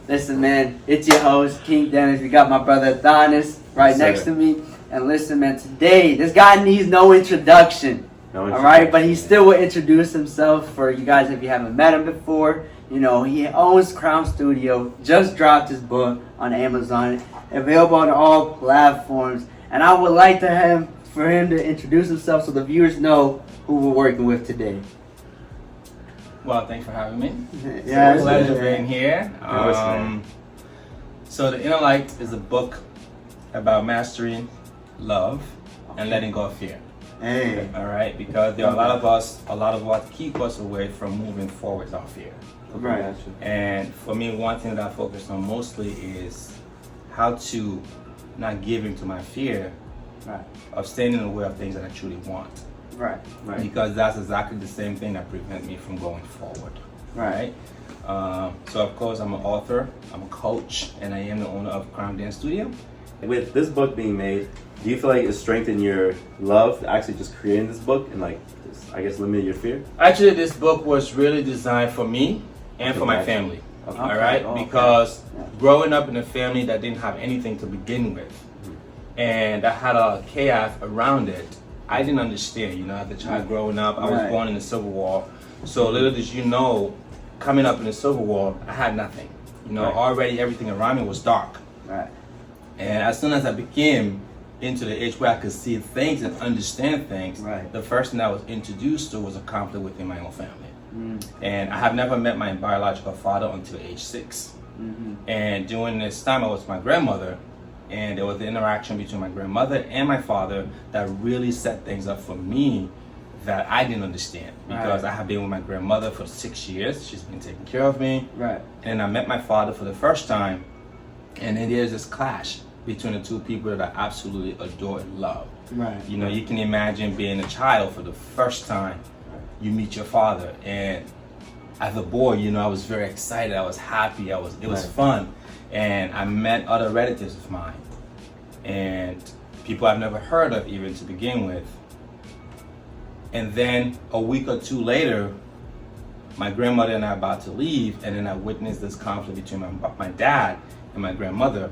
Listen, man, it's your host, King Dennis. We got my brother Adonis right next to me. And listen, man, today, this guy needs no introduction. All right, but he still will introduce himself for you guys if you haven't met him before. You know, he owns Crown Studio, just dropped his book on Amazon, available on all platforms. And I would like for him to introduce himself so the viewers know who we're working with today. Well, thanks for having me. Yeah, it's a pleasure being here. So The Inner Light is a book about mastering love and letting go of fear. Hey. All right, because there are a lot of what keep us away from moving forward is our fear. Right. And for me, one thing that I focus on mostly is how to not give in to my fear of staying in the way of things that I truly want. Right. Because that's exactly the same thing that prevents me from going forward. Right. So of course I'm an author, I'm a coach, and I am the owner of Crown Dance Studio. With this book being made, do you feel like it strengthened your love to actually just creating this book and I guess limited your fear? Actually, this book was really designed for me and for my family. Okay. All right, because growing up in a family that didn't have anything to begin with, and that had a chaos around it, I didn't understand. You know, as a child growing up, I was born in the Civil War, so little did you know, coming up in the Civil War, I had nothing. You know, already everything around me was dark. Right. And as soon as I became into the age where I could see things and understand things, the first thing I was introduced to was a conflict within my own family. And I have never met my biological father until age 6. And during this time, I was with my grandmother, and there was the interaction between my grandmother and my father that really set things up for me that I didn't understand, because I have been with my grandmother for 6 years. She's been taking care of me. And then I met my father for the first time, and then there's this clash between the two people that I absolutely adore and love. You know, you can imagine being a child for the first time. You meet your father, and as a boy, you know, I was very excited. I was happy. It was fun, and I met other relatives of mine, and people I've never heard of even to begin with. And then a week or two later, my grandmother and I are about to leave, and then I witnessed this conflict between my dad and my grandmother,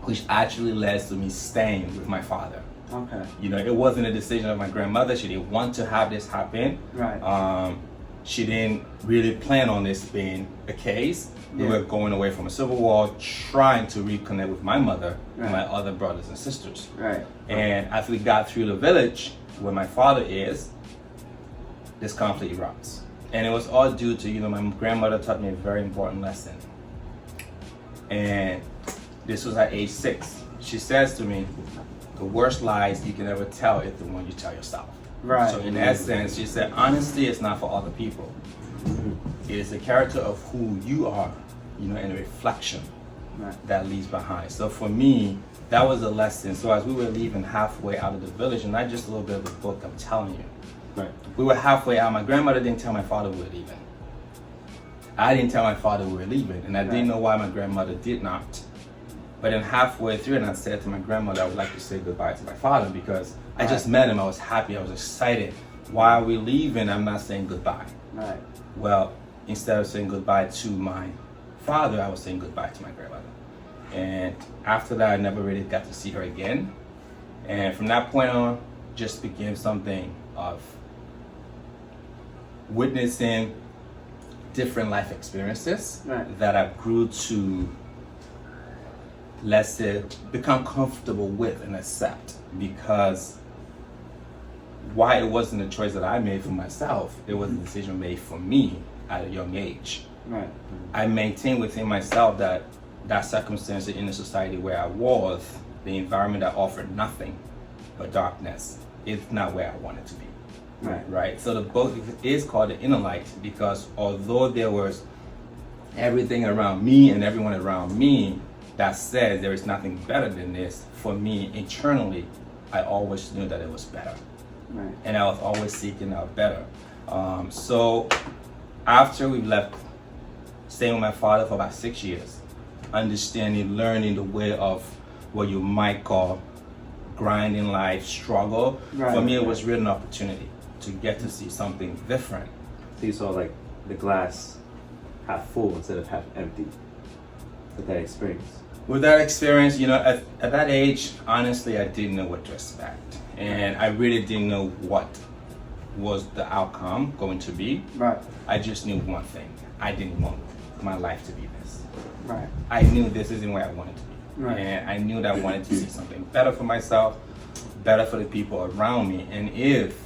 which actually led to me staying with my father. Okay. You know, it wasn't a decision of my grandmother. She didn't want to have this happen. She didn't really plan on this being a case. We were going away from a civil war, trying to reconnect with my mother and my other brothers and sisters. And as we got through the village where my father is, this conflict erupts. And it was all due to, you know, my grandmother taught me a very important lesson. And this was at age 6. She says to me, the worst lies you can ever tell is the one you tell yourself. So in essence, she said, honesty is not for other people. It is the character of who you are, you know, and a reflection that leaves behind. So for me, that was a lesson. So as we were leaving halfway out of the village, and not just a little bit of the book, I'm telling you, we were halfway out. My grandmother didn't tell my father we were leaving. I didn't tell my father we were leaving, and I didn't know why my grandmother did not. But then halfway through, and I said to my grandmother, I would like to say goodbye to my father, because I just met him. I was happy. I was excited. Why are we leaving? I'm not saying goodbye. Well, instead of saying goodbye to my father, I was saying goodbye to my grandmother. And after that, I never really got to see her again. And from that point on, just became something of witnessing different life experiences that I grew to, let's say, become comfortable with and accept, because why it wasn't a choice that I made for myself, it was a decision made for me at a young age. I maintained within myself that circumstance in the society where I was, the environment that offered nothing but darkness, is not where I wanted to be. So the book is called The Inner Light, because although there was everything around me and everyone around me that says there is nothing better than this, for me internally, I always knew that it was better. And I was always seeking out better. So after we left, staying with my father for about 6 years, understanding, learning the way of what you might call grinding life, struggle, for me it was really an opportunity to get to see something different. So you saw like the glass half full instead of half empty. with that experience? With that experience, at that age, honestly, I didn't know what to expect. And I really didn't know what was the outcome going to be. Right. I just knew one thing. I didn't want my life to be this. Right. I knew this isn't where I wanted to be. Right. And I knew that I wanted to see something better for myself, better for the people around me. And if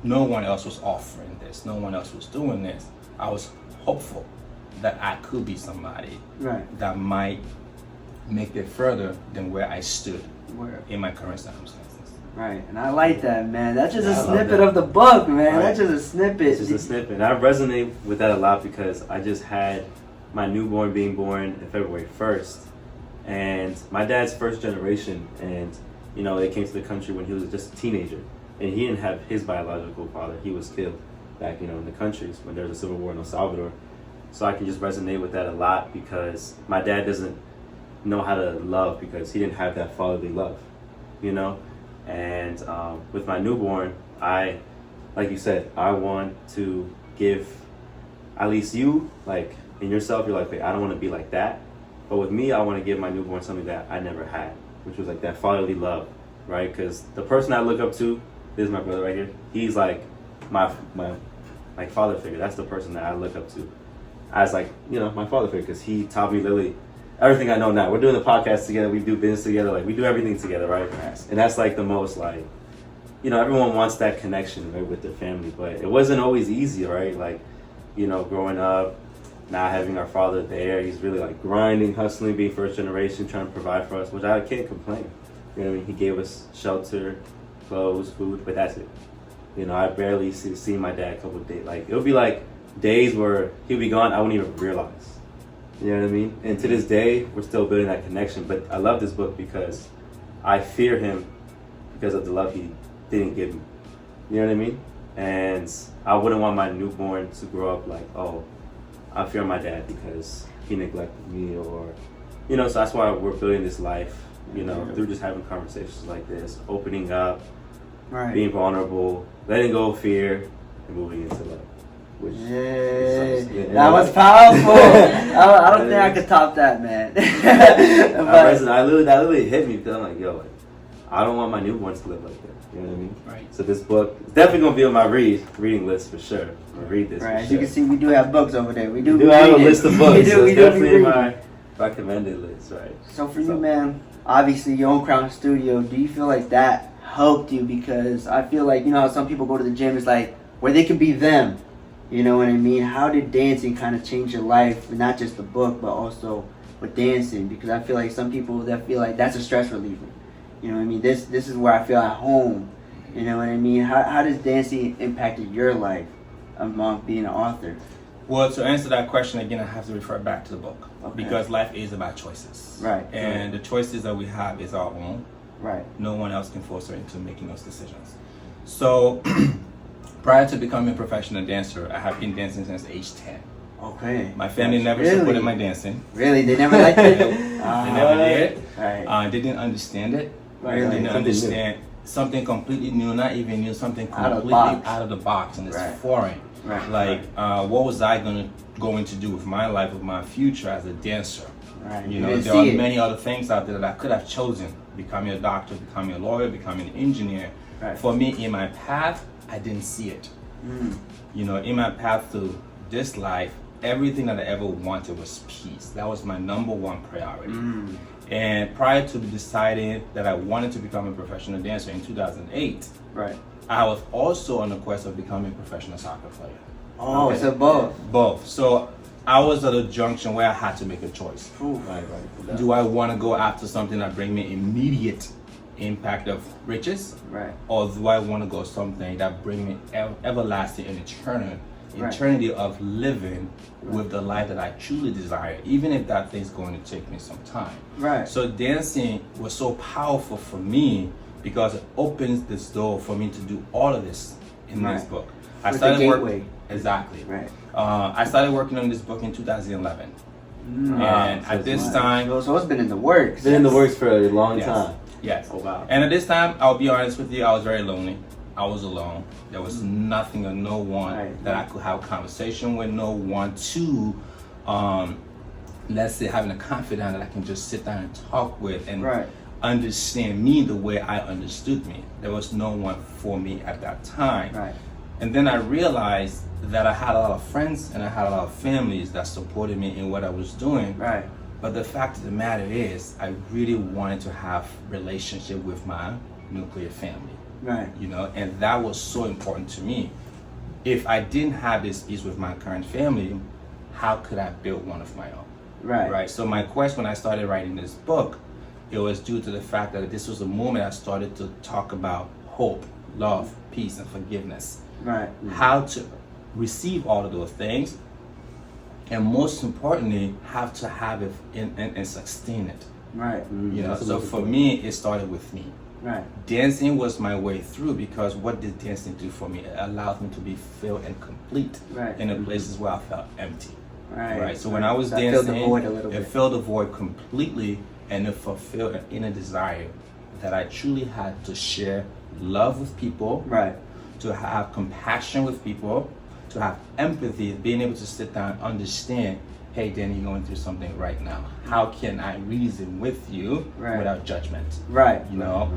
no one else was offering this, no one else was doing this, I was hopeful that I could be somebody that might make it further than where I stood in my current circumstances. Right, and I like that, man. That's just a snippet of the book, man. Right. That's just a snippet. It's just a snippet. And I resonate with that a lot because I just had my newborn being born on February 1st. And my dad's first generation, and they came to the country when he was just a teenager. And he didn't have his biological father. He was killed back, in the countries when there was a civil war in El Salvador. So I can just resonate with that a lot because my dad doesn't know how to love because he didn't have that fatherly love, And with my newborn, like you said, I want to give at least you, like in yourself, you're like, wait, I don't want to be like that. But with me, I want to give my newborn something that I never had, which was like that fatherly love, right? Because the person I look up to, this is my brother right here. He's like my like father figure. That's the person that I look up to as like, my father figure because he taught me literally everything I know now. We're doing the podcast together. We do business together. Like we do everything together, right? And that's like the most like, everyone wants that connection, right, with their family. But it wasn't always easy, right? Like, growing up, not having our father there, he's really like grinding, hustling, being first generation, trying to provide for us, which I can't complain. You know what I mean? He gave us shelter, clothes, food, but that's it. I barely see my dad a couple of days. Like, it would be like days where he'd be gone, I wouldn't even realize. You know what I mean? And to this day, we're still building that connection. But I love this book because I fear him because of the love he didn't give me. You know what I mean? And I wouldn't want my newborn to grow up like, oh, I fear my dad because he neglected me or, so that's why we're building this life, through just having conversations like this, opening up, being vulnerable, letting go of fear, and moving into love. That was powerful. I don't think I could top that, man. That literally hit me because I'm like, yo, I don't want my newborns to live like that. You know what I mean? Right. So this book is definitely gonna be on my reading list for sure. I'll read this. Right. As you can see, we do have books over there. We do have a list of books. So it's definitely my recommended list, right? So for you, man, obviously your own Crown Studio. Do you feel like that helped you? Because I feel like how some people go to the gym, it's like where they can be them. You know what I mean? How did dancing kind of change your life? Not just the book, but also with dancing. Because I feel like some people that feel like that's a stress reliever. You know what I mean? This is where I feel at home. You know what I mean? How does dancing impacted your life among being an author? Well, to answer that question again, I have to refer back to the book. Okay. Because life is about choices. Right. And the choices that we have is our own. Right. No one else can force us into making those decisions. So prior to becoming a professional dancer, I have been dancing since age 10. Okay. My family never supported my dancing. Really? They never liked it? They never did. Right. They didn't understand it. Really? They didn't understand something completely new, not even new, something completely out of the box, and it's foreign. Right. Like, what was I going to do with my life, with my future as a dancer? Right. There are many other things out there that I could have chosen. Becoming a doctor, becoming a lawyer, becoming an engineer. Right. For me, in my path, I didn't see it. In my path to this life, everything that I ever wanted was peace. That was my number one priority. And prior to deciding that I wanted to become a professional dancer in 2008, I was also on the quest of becoming a professional soccer player. Oh, okay. So both? Both. So I was at a junction where I had to make a choice. Right. Do I want to go after something that brings me immediate impact of riches? Right. Or do I want to go something that brings me everlasting and eternity of living with the life that I truly desire, even if that thing's going to take me some time. Right. So dancing was so powerful for me because it opens this door for me to do all of this in this book. I started working. Exactly. Right. I started working on this book in 2011. And at this time, so it's been in the works. It's been in the works for a long time. Yes. Oh wow. And at this time, I'll be honest with you, I was very lonely. I was alone. There was nothing or no one that I could have a conversation with, no one to let's say, having a confidant that I can just sit down and talk with and Right. understand me the way I understood me. There was no one for me at that time. Right. And then I realized that I had a lot of friends and I had a lot of families that supported me in what I was doing. Right. But the fact of the matter is, I really wanted to have relationship with my nuclear family. Right. You know, and that was so important to me. If I didn't have this peace with my current family, how could I build one of my own? Right. Right. So my quest when I started writing this book, it was due to the fact that this was a moment I started to talk about hope, love, peace, and forgiveness. Right. How to receive all of those things, and most importantly, how to have it and sustain it. Right. You know, so for me, it started with me. Right. Dancing was my way through, because what did dancing do for me? It allowed me to be filled and complete Right. in the places where I felt empty. Right. So when I was So dancing, filled the void a little it bit. filled the void completely, and it fulfilled an inner desire that I truly had to share love with people, Right. to have compassion with people, to have empathy, being able to sit down and understand, hey, Danny, you're going through something right now. How can I reason with you Right. without judgment? Right. You know?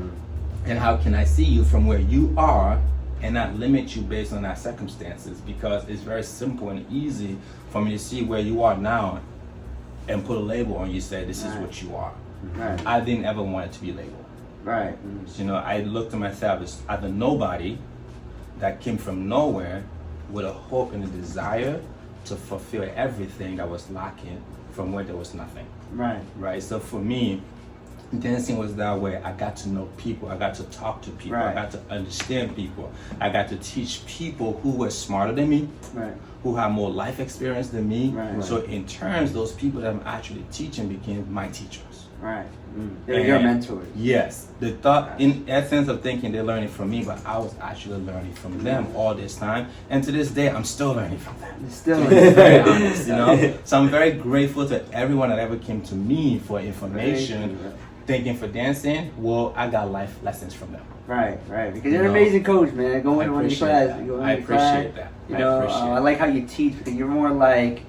And how can I see you from where you are and not limit you based on our circumstances? Because it's very simple and easy for me to see where you are now and put a label on you, say, this is Right. what you are. Right. I didn't ever want it to be labeled. Right. You know, I looked at myself as a nobody that came from nowhere with a hope and a desire to fulfill everything that was lacking from where there was nothing. Right. Right? So for me, dancing was that way. I got to know people. I got to talk to people. Right. I got to understand people. I got to teach people who were smarter than me, Right. who had more life experience than me. Right. So in turns, those people that I'm actually teaching became my teachers. Right. They're your And mentors. Yes, the thought, in essence of thinking they're learning from me, but I was actually learning from them all this time, and to this day, I'm still learning from them. You're still To be very honest, you know. So I'm very grateful to everyone that ever came to me for information, thinking for dancing. Well, I got life lessons from them. Right, right. Because you're an You know, amazing coach, man. Go I into one of your appreciate classes. that. Go into I your class. appreciate that. You I know, appreciate I like how you teach, because you're more like,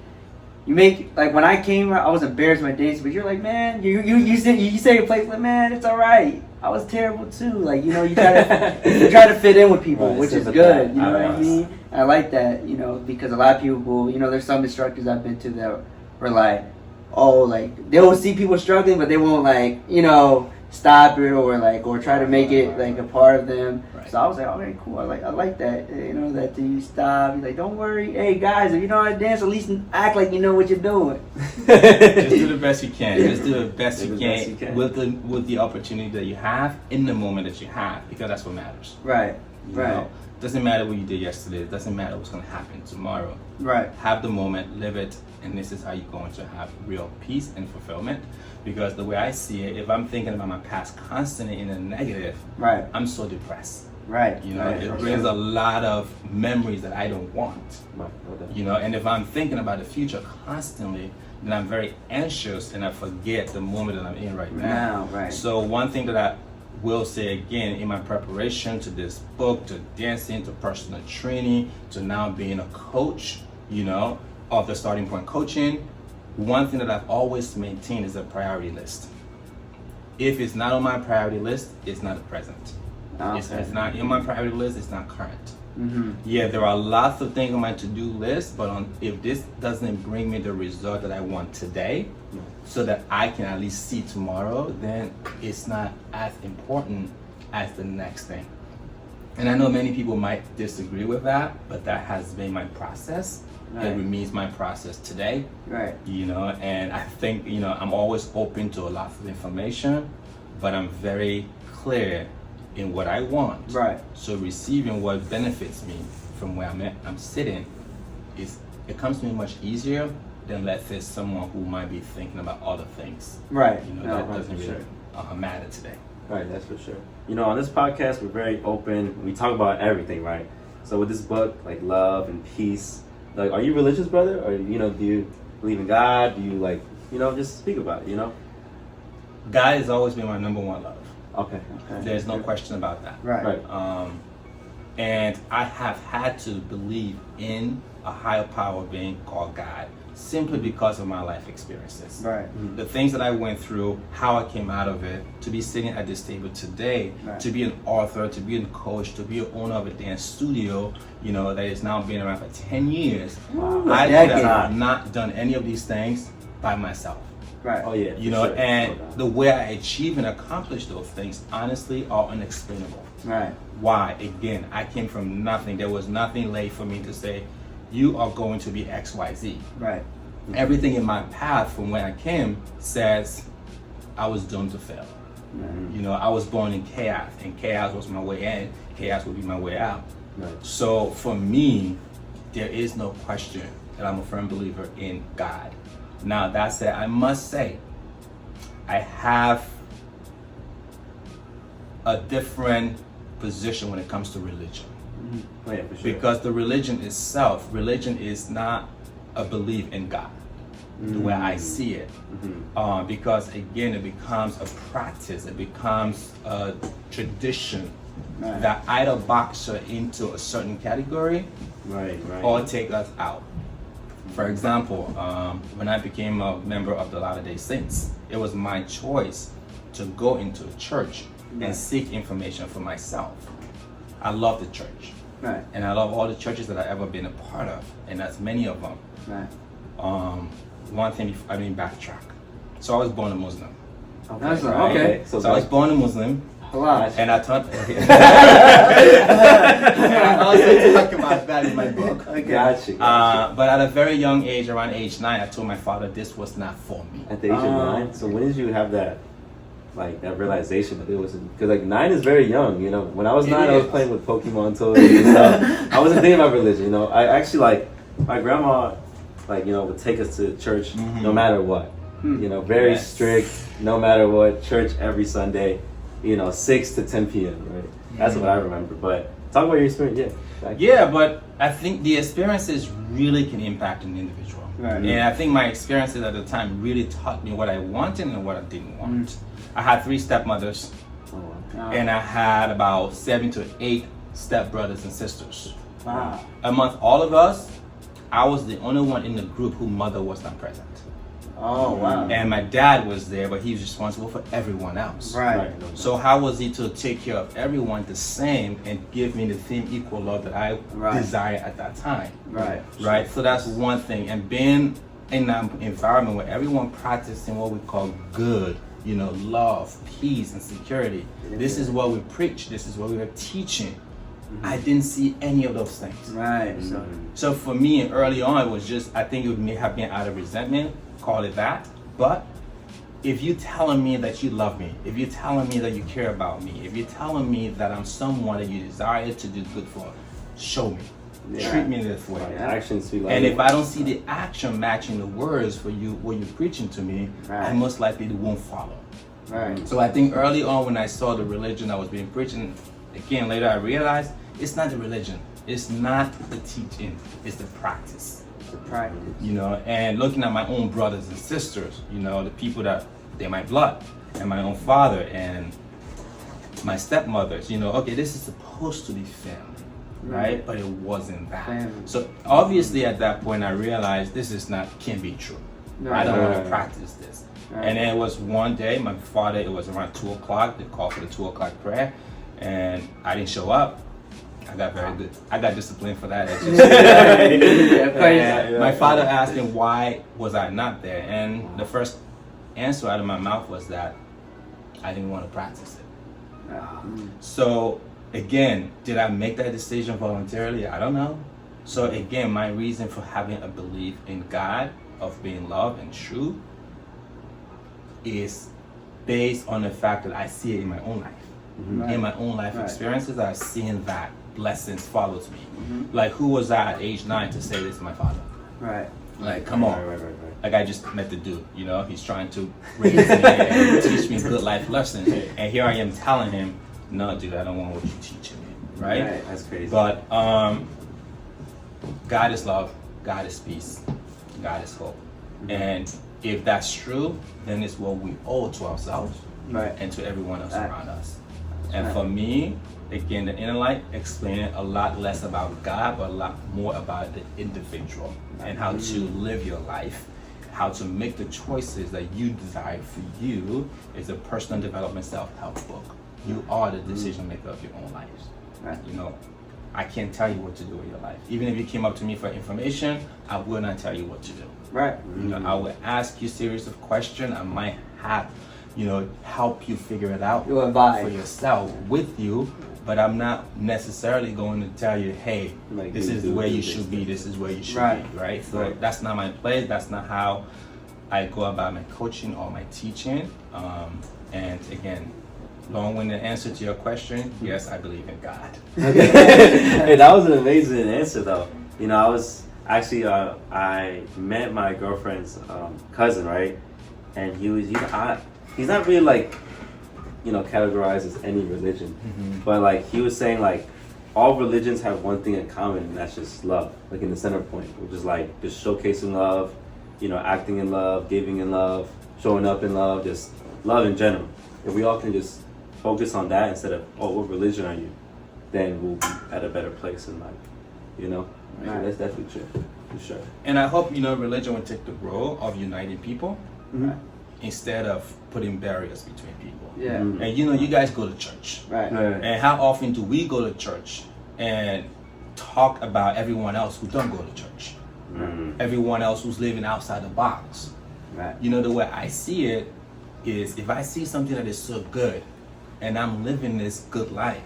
you make, like when I came, I was embarrassed by dancing, but you're like, man, you say your place, like, man, it's all right. I was terrible too. Like, you know, you try to fit in with people, Right, which is sympathize. good. You know what I Yes. mean? And I like that, you know, because a lot of people, you know, there's some instructors I've been to that were like, oh, like they will see people struggling, but they won't, like, you know, stop it or try to make it like a part of them. Right. So I was like, okay, cool. I like that. You know, that you stop. You're like, don't worry. Hey guys, if you know how to dance, at least act like you know what you're doing. Just do the best you can. Just do the best Do you the best you can can. with the opportunity that you have in the moment that you have, because that's what matters. Right. You Right. know? Doesn't matter what you did yesterday. It doesn't matter what's going to happen tomorrow. Right. Have the moment, live it, and this is how you're going to have real peace and fulfillment. Because the way I see it, if I'm thinking about my past constantly in a negative, Right. I'm so depressed. Right. You know, right. it brings a lot of memories that I don't want. You know, and if I'm thinking about the future constantly, then I'm very anxious and I forget the moment that I'm in right now. Right. So one thing that I will say again in my preparation to this book, to dancing, to personal training, to now being a coach, you know, of the Starting Point Coaching, one thing that I've always maintained is a priority list. If it's not on my priority list, it's not present. Okay. If it's not in my priority list, it's not current. Mm-hmm. Yeah, there are lots of things on my to-do list, but if this doesn't bring me the result that I want today, so that I can at least see tomorrow, then it's not as important as the next thing. And I know many people might disagree with that, but that has been my process. Right. It remains my process today. Right. You know, and I think, you know, I'm always open to a lot of information, but I'm very clear in what I want. Right. So receiving what benefits me from where I'm sitting, it comes to me much easier than, let's say, someone who might be thinking about other things. Right. You know, No, that right, doesn't for really matter today. Right, that's for sure. You know, on this podcast, we're very open. We talk about everything, right? So with this book, like love and peace, like, are you religious, brother? Or, you know, do you believe in God? Do you, like, you know, just speak about it, you know? God has always been my number one love. Okay. There's no question about that. Right. And I have had to believe in a higher power being called God simply because of my life experiences. Right. The things that I went through, how I came out of it, to be sitting at this table today, to be an author, to be a coach, to be an owner of a dance studio, you know, that has now been around for 10 years. Wow. I could have not done any of these things by myself. Right. Oh yeah. You know, and the way I achieve and accomplish those things, honestly, are unexplainable. Right. Why? Again, I came from nothing. There was nothing laid for me to say, you are going to be X, Y, Z. Right. Everything in my path from where I came says I was doomed to fail. Mm-hmm. You know, I was born in chaos, and chaos was my way in, chaos would be my way out. Right. So for me, there is no question that I'm a firm believer in God. Now that said, I must say, I have a different position when it comes to religion. Oh, yeah, for sure. Because the religion itself, religion is not a belief in God, the way I see it. Because again, it becomes a practice, it becomes a tradition that either box us into a certain category or take us out. For example, when I became a member of the Latter-day Saints, it was my choice to go into a church and seek information for myself. I love the church. Right. And I love all the churches that I've ever been a part of, and that's many of them. Right. One thing, I didn't backtrack. So I was born a Muslim. That's Right? okay. So I was born a Muslim, Halal. and I taught. I also talk about that in my book. Okay. Gotcha. But at a very young age, around age 9, I told my father this was not for me. At the age of 9. So when did you have that, like that realization that it wasn't? Because like 9 is very young. You know, when I was 9, I was playing with Pokemon toys and stuff. I wasn't thinking about religion. You know, I actually like my grandma, like you know, would take us to church no matter what. You know, very strict, no matter what. Church every Sunday. You know, 6 to 10 p.m. Right. That's what I remember. But talk about your experience. Yeah, but I think the experiences really can impact an individual. Right. And I think my experiences at the time really taught me what I wanted and what I didn't want. I had 3 stepmothers, and I had about 7 to 8 stepbrothers and sisters. Wow. Amongst all of us, I was the only one in the group whose mother was not present. Oh, wow. And my dad was there, but he was responsible for everyone else. Right. So how was he to take care of everyone the same and give me the same equal love that I desire at that time? Right. Right. So that's one thing. And being in an environment where everyone practicing what we call good, you know, love, peace, and security. This is what we preach. This is what we are teaching. I didn't see any of those things. Right. So for me, early on, it was just, I think it may have been out of resentment, call it that. But if you're telling me that you love me, if you're telling me that you care about me, if you're telling me that I'm someone that you desire to do good for, show me. Treat me this way. Actions speak louder. And if I don't see the action matching the words for you, what you're preaching to me, I most likely won't follow. Right. So I think early on when I saw the religion that was being preached, and again later I realized it's not the religion, it's not the teaching, it's the practice. The practice. You know, and looking at my own brothers and sisters, you know, the people that they're my blood, and my own father and my stepmothers, you know, okay, this is supposed to be family. Right, but it wasn't that. So obviously at that point I realized this is not can be true. I don't want to practice this. And then it was one day, my father, it was around 2 o'clock, they called for the 2 o'clock prayer, and I didn't show up. I got very good. I got disciplined for that. My father asked him why was I not there, and the first answer out of my mouth was that I didn't want to practice it. So again, did I make that decision voluntarily? I don't know. So again, my reason for having a belief in God, of being loved and true, is based on the fact that I see it in my own life. In my own life experiences, I've seen that blessings follows me. Like, who was I at age 9 to say this to my father? Right. Like, come on. Like, I just met the dude, you know, he's trying to raise me and teach me good life lessons. And here I am telling him, no, dude, I don't want what you're teaching me, right? That's crazy. But God is love, God is peace, God is hope. And if that's true, then it's what we owe to ourselves and to everyone else around us. And for me, again, the inner light explaining a lot less about God, but a lot more about the individual and how to live your life, how to make the choices that you desire for you. Is a personal development self-help book. You are the decision maker of your own lives. Right. You know, I can't tell you what to do with your life. Even if you came up to me for information, I will not tell you what to do. Right. You know, I will ask you series of questions. I might have, you know, help you figure it out You advise for yourself with you, but I'm not necessarily going to tell you, hey, Like, this is where you should be, this is where you should be, right? So that's not my place. That's not how I go about my coaching or my teaching. And again, long-winded answer to your question, yes, I believe in God. Hey, that was an amazing answer, though. You know, I was actually I met my girlfriend's cousin, right? And he's not really like, you know, categorized as any religion, but like he was saying, like all religions have one thing in common, and that's just love, like in the center point, which is like just showcasing love, you know, acting in love, giving in love, showing up in love, just love in general. If we all can just focus on that instead of, oh, what religion are you, then we'll be at a better place in life, you know? So that's definitely true, for sure. And I hope, you know, religion will take the role of uniting people instead of putting barriers between people. Yeah. And you know, you guys go to church. Right. And how often do we go to church and talk about everyone else who don't go to church? Everyone else who's living outside the box. Right. You know, the way I see it is, if I see something that is so good and I'm living this good life,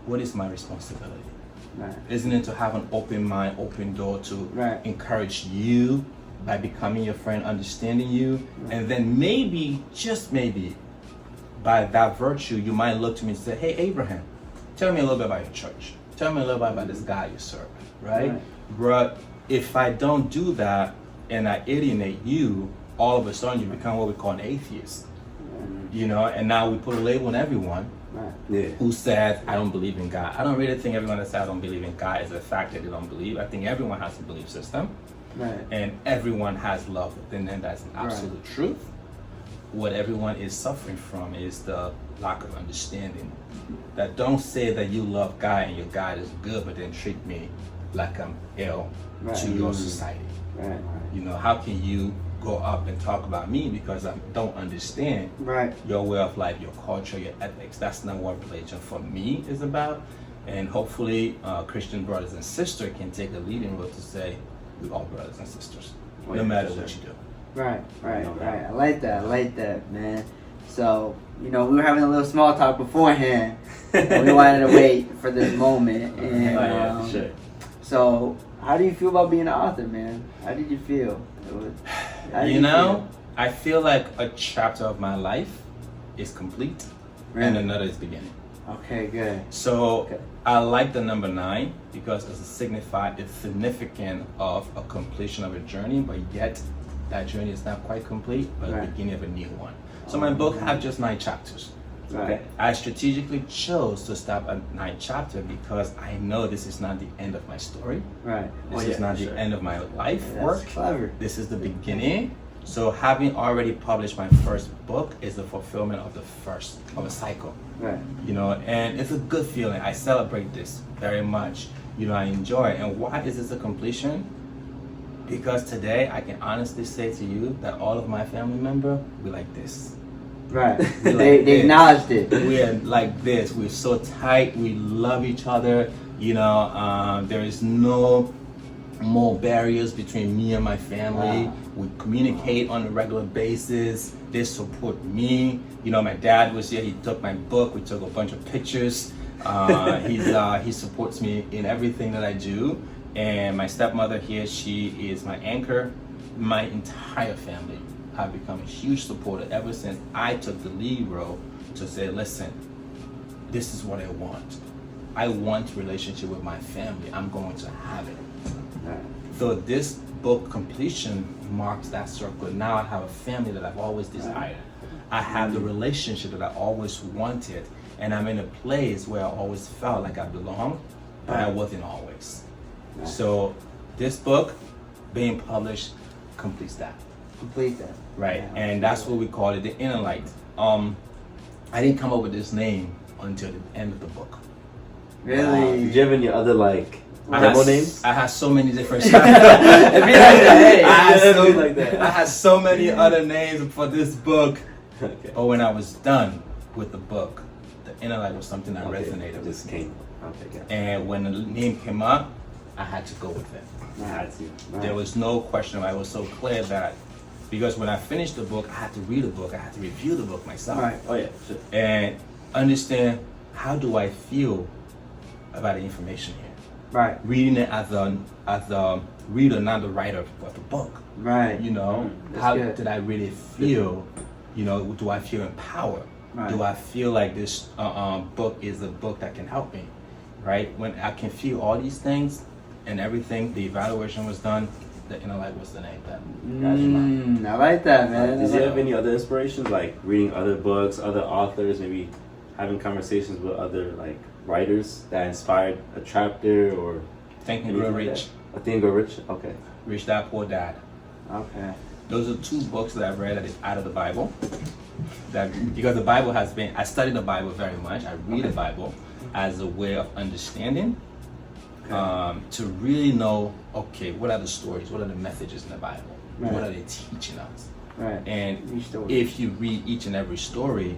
what is my responsibility? Right. Isn't it to have an open mind, open door to encourage you by becoming your friend, understanding you, and then maybe, just maybe, by that virtue, you might look to me and say, hey, Abraham, tell me a little bit about your church. Tell me a little bit about this guy you serve, right? But if I don't do that and I alienate you, all of a sudden you become what we call an atheist. You know, and now we put a label on everyone who says, I don't believe in God. I don't really think everyone that says I don't believe in God is the fact that they don't believe. I think everyone has a belief system. And everyone has love within them. That's an absolute truth. What everyone is suffering from is the lack of understanding. That don't say that you love God and your God is good, but then treat me like I'm ill to your society. You know, how can you go up and talk about me because I don't understand your way of life, your culture, your ethics? That's not what religion for me is about. And hopefully Christian brothers and sisters can take a leading role to say, we're all brothers and sisters, no matter what you do. Right. I like that, man. So, you know, we were having a little small talk beforehand. And we wanted to wait for this moment. And so, how do you feel about being an author, man? How did you feel? You know, I feel like a chapter of my life is complete and another is beginning. Okay, good. So I like the number 9 because it's significant of a completion of a journey, but yet that journey is not quite complete, but the beginning of a new one. So my book have just 9 chapters. I strategically chose to stop at 9 chapters because I know this is not the end of my story. This is not the end of my life work. Clever. This is the beginning. So having already published my first book is the fulfillment of the first of a cycle. You know, and it's a good feeling. I celebrate this very much. You know, I enjoy it. And why is this a completion? Because today I can honestly say to you that all of my family members, we like this. They acknowledged it. We're like this. We're so tight. We love each other. You know, there is no more barriers between me and my family. We communicate on a regular basis. They support me. You know, my dad was here. He took my book. We took a bunch of pictures. He supports me in everything that I do. And my stepmother here, she is my anchor. My entire family have become a huge supporter ever since I took the lead role to say, listen, this is what I want. I want relationship with my family. I'm going to have it. So this book completion marks that circle. Now I have a family that I've always desired. I have the relationship that I always wanted. And I'm in a place where I always felt like I belonged, but I wasn't always. So this book being published completes that. Right. And that's what we call it, the inner light. I didn't come up with this name until the end of the book. Really? Did you have any other like demo names? I had so many different It'd be like that, hey. I had so many other names for this book. Okay. But when I was done with the book, the inner light was something that resonated with Just me. came. Okay, got it. And when the name came up, I had to go with it. I had to. Right. There was no question. I was so clear that because when I finished the book, I had to read the book. I had to review the book myself. Right. Oh yeah, sure. And understand how do I feel about the information here. Right. Reading it as a reader, not the writer of the book. Right. You know, That's how good. did I really feel? You know, do I feel empowered? Right. Do I feel like this book is a book that can help me? Right? When I can feel all these things and everything, the evaluation was done. The inner light was the name that got your mind. I like that, man. Did you have any other inspirations, like reading other books, other authors, maybe having conversations with other like writers that inspired a chapter or Think and anything Grow like Rich. that? I Think and Grow Rich. Okay. Rich Dad Poor Dad. Okay. Those are two books that I've read that is out of the Bible. That because the Bible has been, I study the Bible very much. I read the Bible as a way of understanding, to really know, okay, what are the stories? What are the messages in the Bible? Right. What are they teaching us? Right. And Each story. if you read each and every story,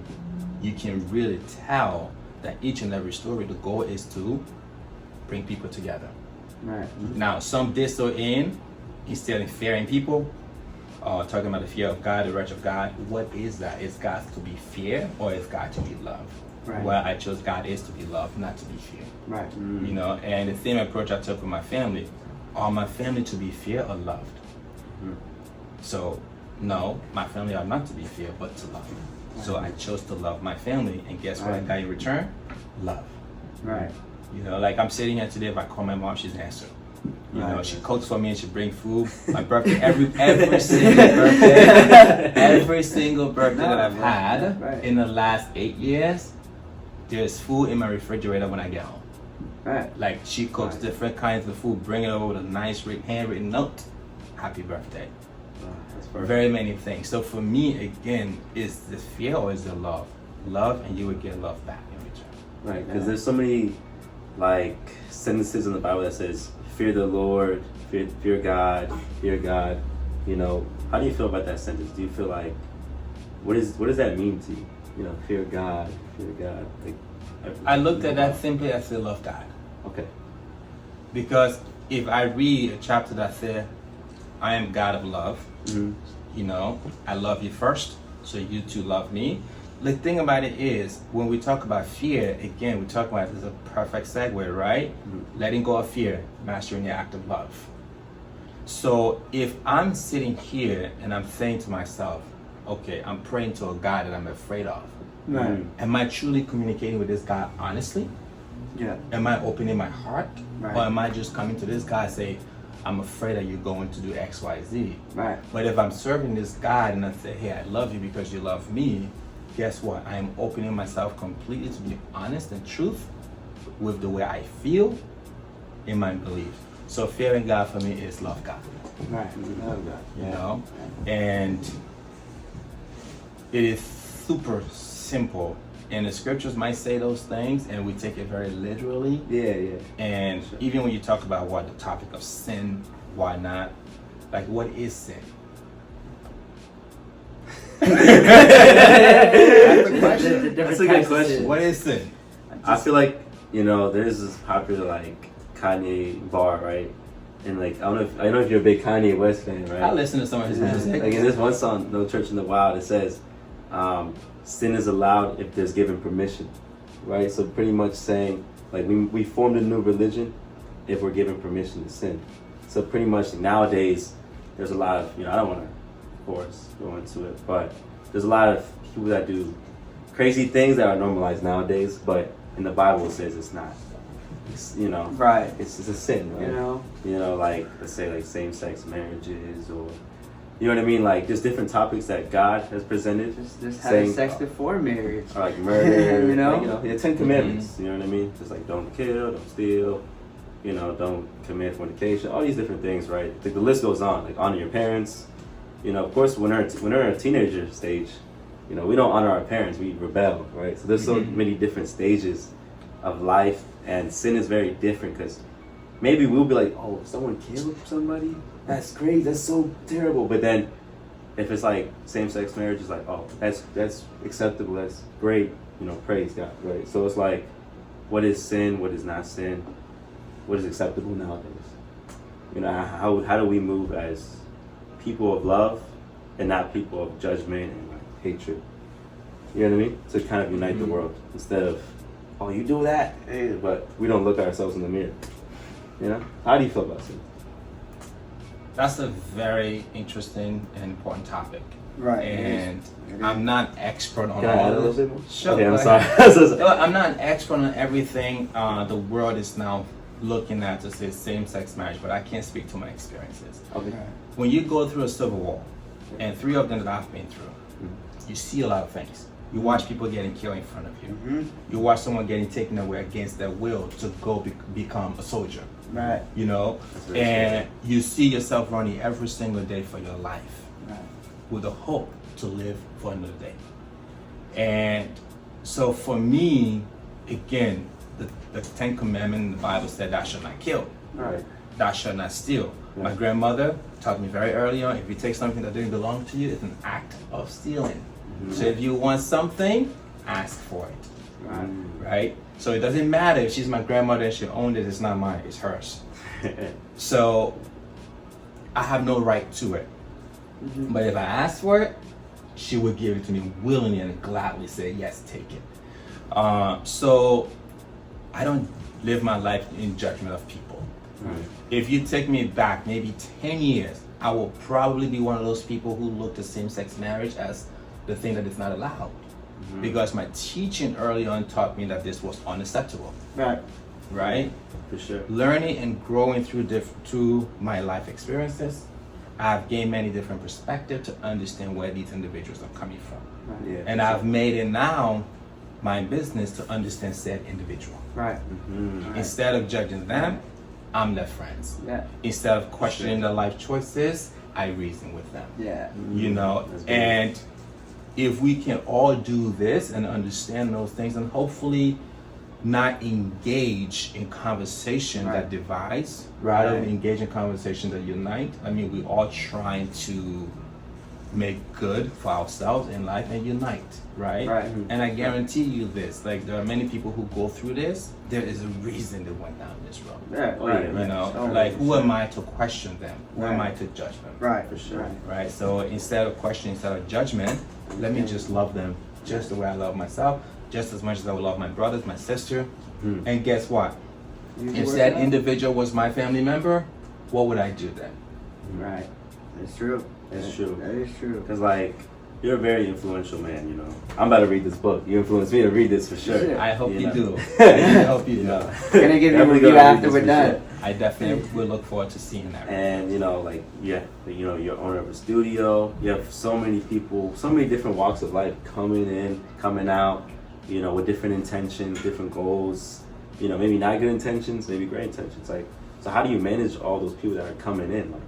you can really tell that each and every story, the goal is to bring people together. Right. Now, some distill in, instilling fear in people, talking about the fear of God, the wrath of God. What is that? Is God to be fear or is God to be love? Right. Well, I chose God is to be love, not to be fear. Right. You know, and the same approach I took with my family. Are my family to be fear or loved? So, no, my family are not to be fear, but to love. So I chose to love my family, and guess what I got in return? Love. Right. You know, like I'm sitting here today, if I call my mom, she's answered. You know, she cooks for me and she brings food. My birthday, every single birthday, every single birthday that I've had in the last 8 years, there's food in my refrigerator when I get home. Right. Like she cooks different kinds of food, bring it over with a nice handwritten note. Happy birthday. That's perfect. Very many things. So for me, again, is the fear or is the love? Love, and you would get love back in return. Right, because there's so many like sentences in the Bible that says, "Fear the Lord, fear God, fear God." You know, how do you feel about that sentence? Do you feel like what does that mean to you? You know, fear God, fear God. Like, I looked at that simply as I love God. Okay. Because if I read a chapter that says, I am God of love, you know, I love you first, so you too love me. The thing about it is, when we talk about fear, again, we talk about it as a perfect segue, right? Letting go of fear, mastering the act of love. So if I'm sitting here and I'm saying to myself, okay, I'm praying to a God that I'm afraid of. Right. Am I truly communicating with this God honestly? Yeah. Am I opening my heart? Right. Or am I just coming to this guy and say, I'm afraid that you're going to do X, Y, Z? Right. But if I'm serving this God and I say, hey, I love you because you love me, guess what? I am opening myself completely to be honest and truth with the way I feel in my belief. So fearing God for me is love God. Right. Love God. You know? And it is super simple. And the scriptures might say those things and we take it very literally. Yeah. And even when you talk about what the topic of sin, why not? Like, what is sin? That's the question. That's a good question. What is sin? I feel like, you know, there's this popular like Kanye bar, right? And like I don't know if you're a big Kanye West fan, right? I listen to some of his music. Like in this one song, No Church in the Wild, it says, sin is allowed if there's given permission, right? So pretty much saying, like, we formed a new religion if we're given permission to sin. So pretty much nowadays, there's a lot of, you know, I don't want to, of course, go into it, but there's a lot of people that do crazy things that are normalized nowadays, but in the Bible it says it's not. It's, you know, Right. it's a sin, right? You know, like, let's say, like, same-sex marriages or, you know what I mean? Like, just different topics that God has presented. Just having sex before marriage. Or like murder, you know? Like, the 10 Commandments, you know what I mean? Just like don't kill, don't steal, you know, don't commit fornication, all these different things, right? Like, the list goes on. Like, honor your parents. You know, of course, when we're in a teenager stage, you know, we don't honor our parents, we rebel, right? So there's so many different stages of life And sin is very different because maybe we'll be like, oh, someone killed somebody? That's crazy. That's so terrible. But then if it's like same-sex marriage, it's like, oh, that's acceptable. That's great. You know, praise God, right? So it's like, what is sin? What is not sin? What is acceptable nowadays? You know, how do we move as people of love and not people of judgment and like hatred? You know what I mean? To kind of unite the world instead of, oh, you do that, but we don't look at ourselves in the mirror. You know? How do you feel about sin? That's a very interesting and important topic. Right. And I'm not expert on Can I all add a of little this. bit more? Sure. Okay, I'm go sorry. ahead. No, I'm not an expert on everything the world is now looking at to say same-sex marriage, but I can't speak to my experiences. Okay. When you go through a civil war, and 3 of them that I've been through, you see a lot of things. You watch people getting killed in front of you. You watch someone getting taken away against their will to go become a soldier. Right. You know, and you see yourself running every single day for your life, with the hope to live for another day. And so for me, again, the 10 Commandments in the Bible said, thou shalt not kill. Right. Thou shalt not steal. My grandmother taught me very early on, if you take something that didn't belong to you, it's an act of stealing. So if you want something, ask for it. Right? So it doesn't matter if she's my grandmother and she owned it, it's not mine, it's hers. So I have no right to it. But if I ask for it, she would give it to me willingly and gladly say, yes, take it. So I don't live my life in judgment of people. If you take me back maybe 10 years, I will probably be one of those people who look at same-sex marriage as the thing that is not allowed. Because my teaching early on taught me that this was unacceptable. Right? For sure. Learning and growing through my life experiences, I've gained many different perspectives to understand where these individuals are coming from. Yeah, and I've made it now my business to understand said individual. Instead of judging them, I'm their friends. Instead of questioning their life choices, I reason with them. You know, and if we can all do this and understand those things, and hopefully not engage in conversation that divides, rather than engage in conversation that unite. I mean, we're all trying to make good for ourselves in life and unite, right? And I guarantee you this, like there are many people who go through this, there is a reason they went down this road. You know, like who am I to question them? Who am I to judge them? For sure. Right? So instead of questioning, instead of judgment, let me just love them just the way I love myself, just as much as I would love my brothers, my sister. And guess what? If that individual was my family member, what would I do then? That's true. It's true. That is true. Because, like, you're a very influential man, you know. I'm about to read this book. You influenced me to read this for sure. I hope you do. I hope you do. Gonna give you a review after we're done. I definitely will look forward to seeing that. And, you know, like, you know, you're owner of a studio. You have so many people, so many different walks of life coming in, coming out, you know, with different intentions, different goals. You know, maybe not good intentions, maybe great intentions. Like, so how do you manage all those people that are coming in? Like,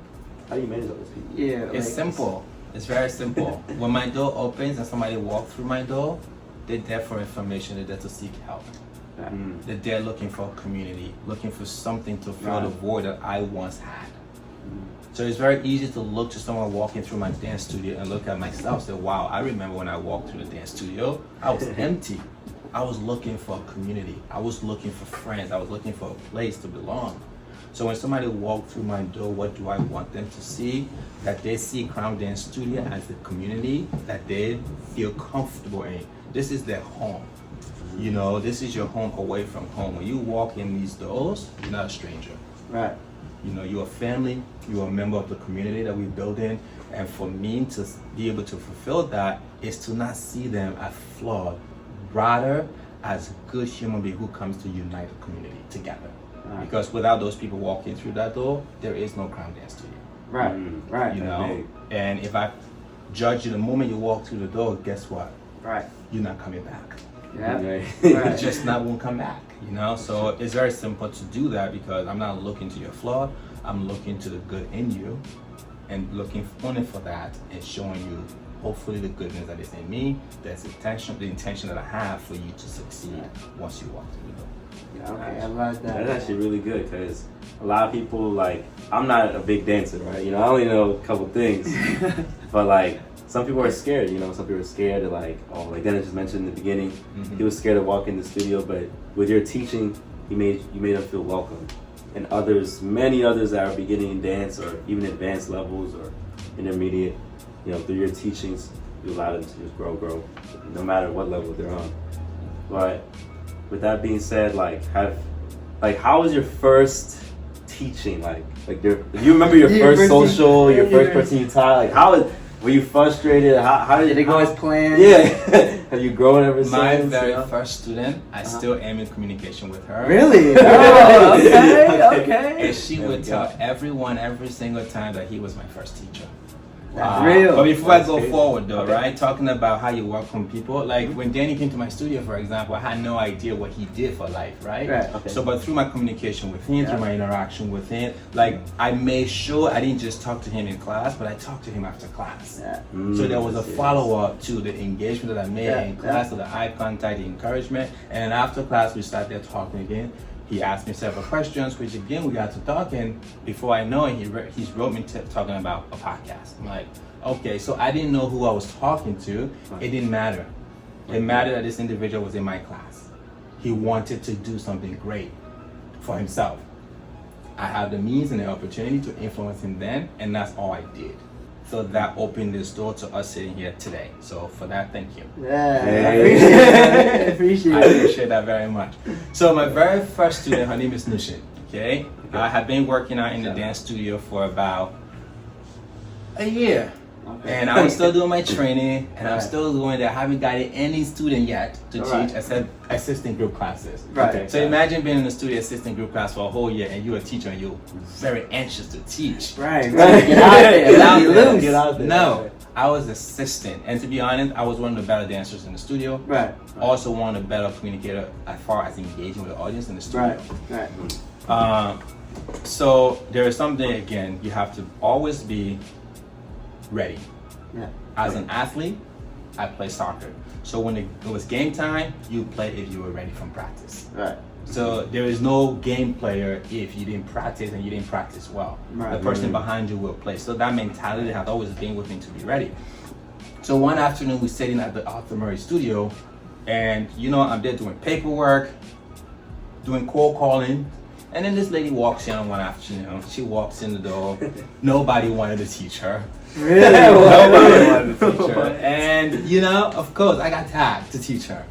how do you manage all those people? It's simple. It's very simple. When my door opens and somebody walks through my door, they're there for information, they're there to seek help. They're there looking for a community, looking for something to fill the void that I once had. So it's very easy to look to someone walking through my dance studio and look at myself and say, wow, I remember when I walked through the dance studio, I was empty. I was looking for a community. I was looking for friends. I was looking for a place to belong. So when somebody walks through my door, what do I want them to see? That they see Crown Dance Studio as a community that they feel comfortable in. This is their home. You know, this is your home away from home. When you walk in these doors, you're not a stranger. You know, you're a family, you're a member of the community that we build in. And for me to be able to fulfill that is to not see them as flawed, rather as a good human being who comes to unite the community together. Because without those people walking through that door, there is no Crown Dance Studio. You know, and if I judge you the moment you walk through the door, guess what? You're not coming back. You just not won't come back. You know, so it's very simple to do that because I'm not looking to your flaw. I'm looking to the good in you, and looking only for that and showing you hopefully the goodness that is in me, that's the intention that I have for you to succeed once you walk through the door. Okay, I love that. That's actually really good because a lot of people, like, I'm not a big dancer, right? You know, I only know a couple things, but like some people are scared. You know, some people are scared to like Dennis just mentioned in the beginning, he was scared to walk in the studio, but with your teaching, you made them feel welcome. And many others that are beginning in dance or even advanced levels or intermediate, you know, through your teachings, you allow them to just grow, no matter what level they're on. But with that being said, how was your first teaching? Do you remember your first social, your first person you taught? Like, were you frustrated? How did it go as planned? Yeah. Have you grown ever since? My very first student, I still am in communication with her. Really? Oh, okay. And she would tell everyone every single time that he was my first teacher. That's real. But before I go forward though, right, talking about how you welcome people, like when Danny came to my studio, for example, I had no idea what he did for life, right? Okay. So, but through my communication with him, through my interaction with him, like I made sure I didn't just talk to him in class, but I talked to him after class. So there was a follow-up to the engagement that I made in class, to the eye contact, the encouragement, and after class we sat there talking again. He asked me several questions, which again, we got to talking. Before I know it, he's wrote me talking about a podcast. I'm like, okay, so I didn't know who I was talking to. It didn't matter. It mattered that this individual was in my class. He wanted to do something great for himself. I had the means and the opportunity to influence him then, and that's all I did. So that opened this door to us sitting here today. So for that, thank you. I appreciate that very much. So my very first student, her name is Nushin. Okay, I have been working out in the dance studio for about a year. And I was still doing my training, and I'm still doing that. I haven't gotten any student yet to teach except assistant group classes. So imagine being in the studio assistant group class for a whole year, and you're a teacher, and you're very anxious to teach. Get out there. No, I was assistant, and to be honest, I was one of the better dancers in the studio. Also one of the better communicators as far as engaging with the audience in the studio. So there is something, again, you have to always be ready. As an athlete, I play soccer. So when it was game time, you play if you were ready from practice. So there is no game player if you didn't practice and you didn't practice well. The person behind you will play. So that mentality has always been with me to be ready. So one afternoon we're sitting at the Arthur Murray studio, and you know, I'm there doing paperwork, doing cold calling. And then this lady walks in one afternoon. She walks in the door. Nobody wanted to teach her. Really? Nobody wanted to teach her. And you know, of course, I got tagged to teach her.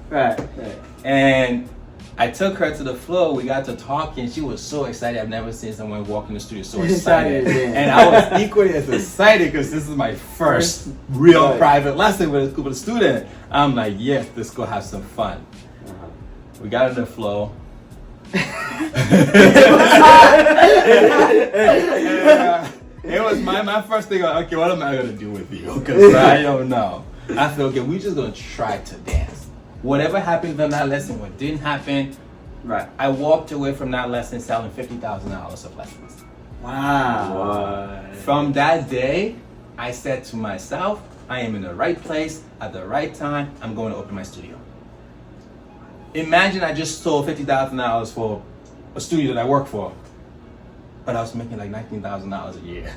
And I took her to the floor. We got to talking. She was so excited. I've never seen someone walk in the studio so excited. And I was equally as excited because this is my first real private lesson with a student. I'm like, yes, let's go have some fun. We got on the floor. It was my first thing. Okay, what am I gonna do with you? Because I don't know. I said, okay, we're just gonna try to dance. Whatever happened on that lesson, what didn't happen, I walked away from that lesson selling $50,000 of lessons. Wow. From that day, I said to myself, I am in the right place at the right time. I'm going to open my studio. Imagine I just sold $50,000 for a studio that I work for, but I was making like $19,000 a year.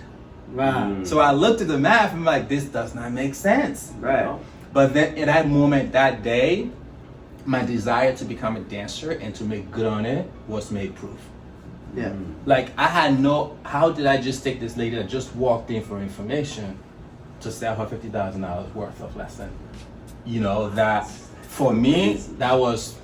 So I looked at the math and I'm like, this does not make sense. But then in that moment, that day, my desire to become a dancer and to make good on it was made proof. Like I had how did I just take this lady that just walked in for information to sell her $50,000 worth of lesson? You know, that for me, that was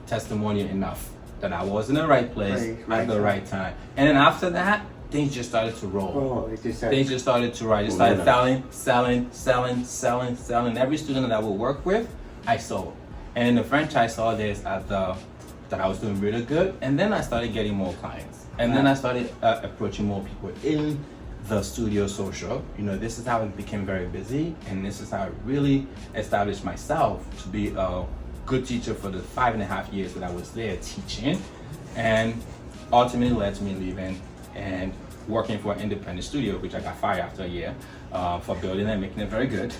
testimonial enough that I was in the right place at the right time. And then after that, things just started to roll. Things just started to rise. Just started selling. Every student that I would work with, I sold. And in the franchise saw this that I was doing really good. And then I started getting more clients. And then I started approaching more people in the studio social. You know, this is how it became very busy. And this is how I really established myself to be a good teacher for the 5.5 years that I was there teaching. And ultimately led to me leaving and working for an independent studio, which I got fired after a year for building and making it very good.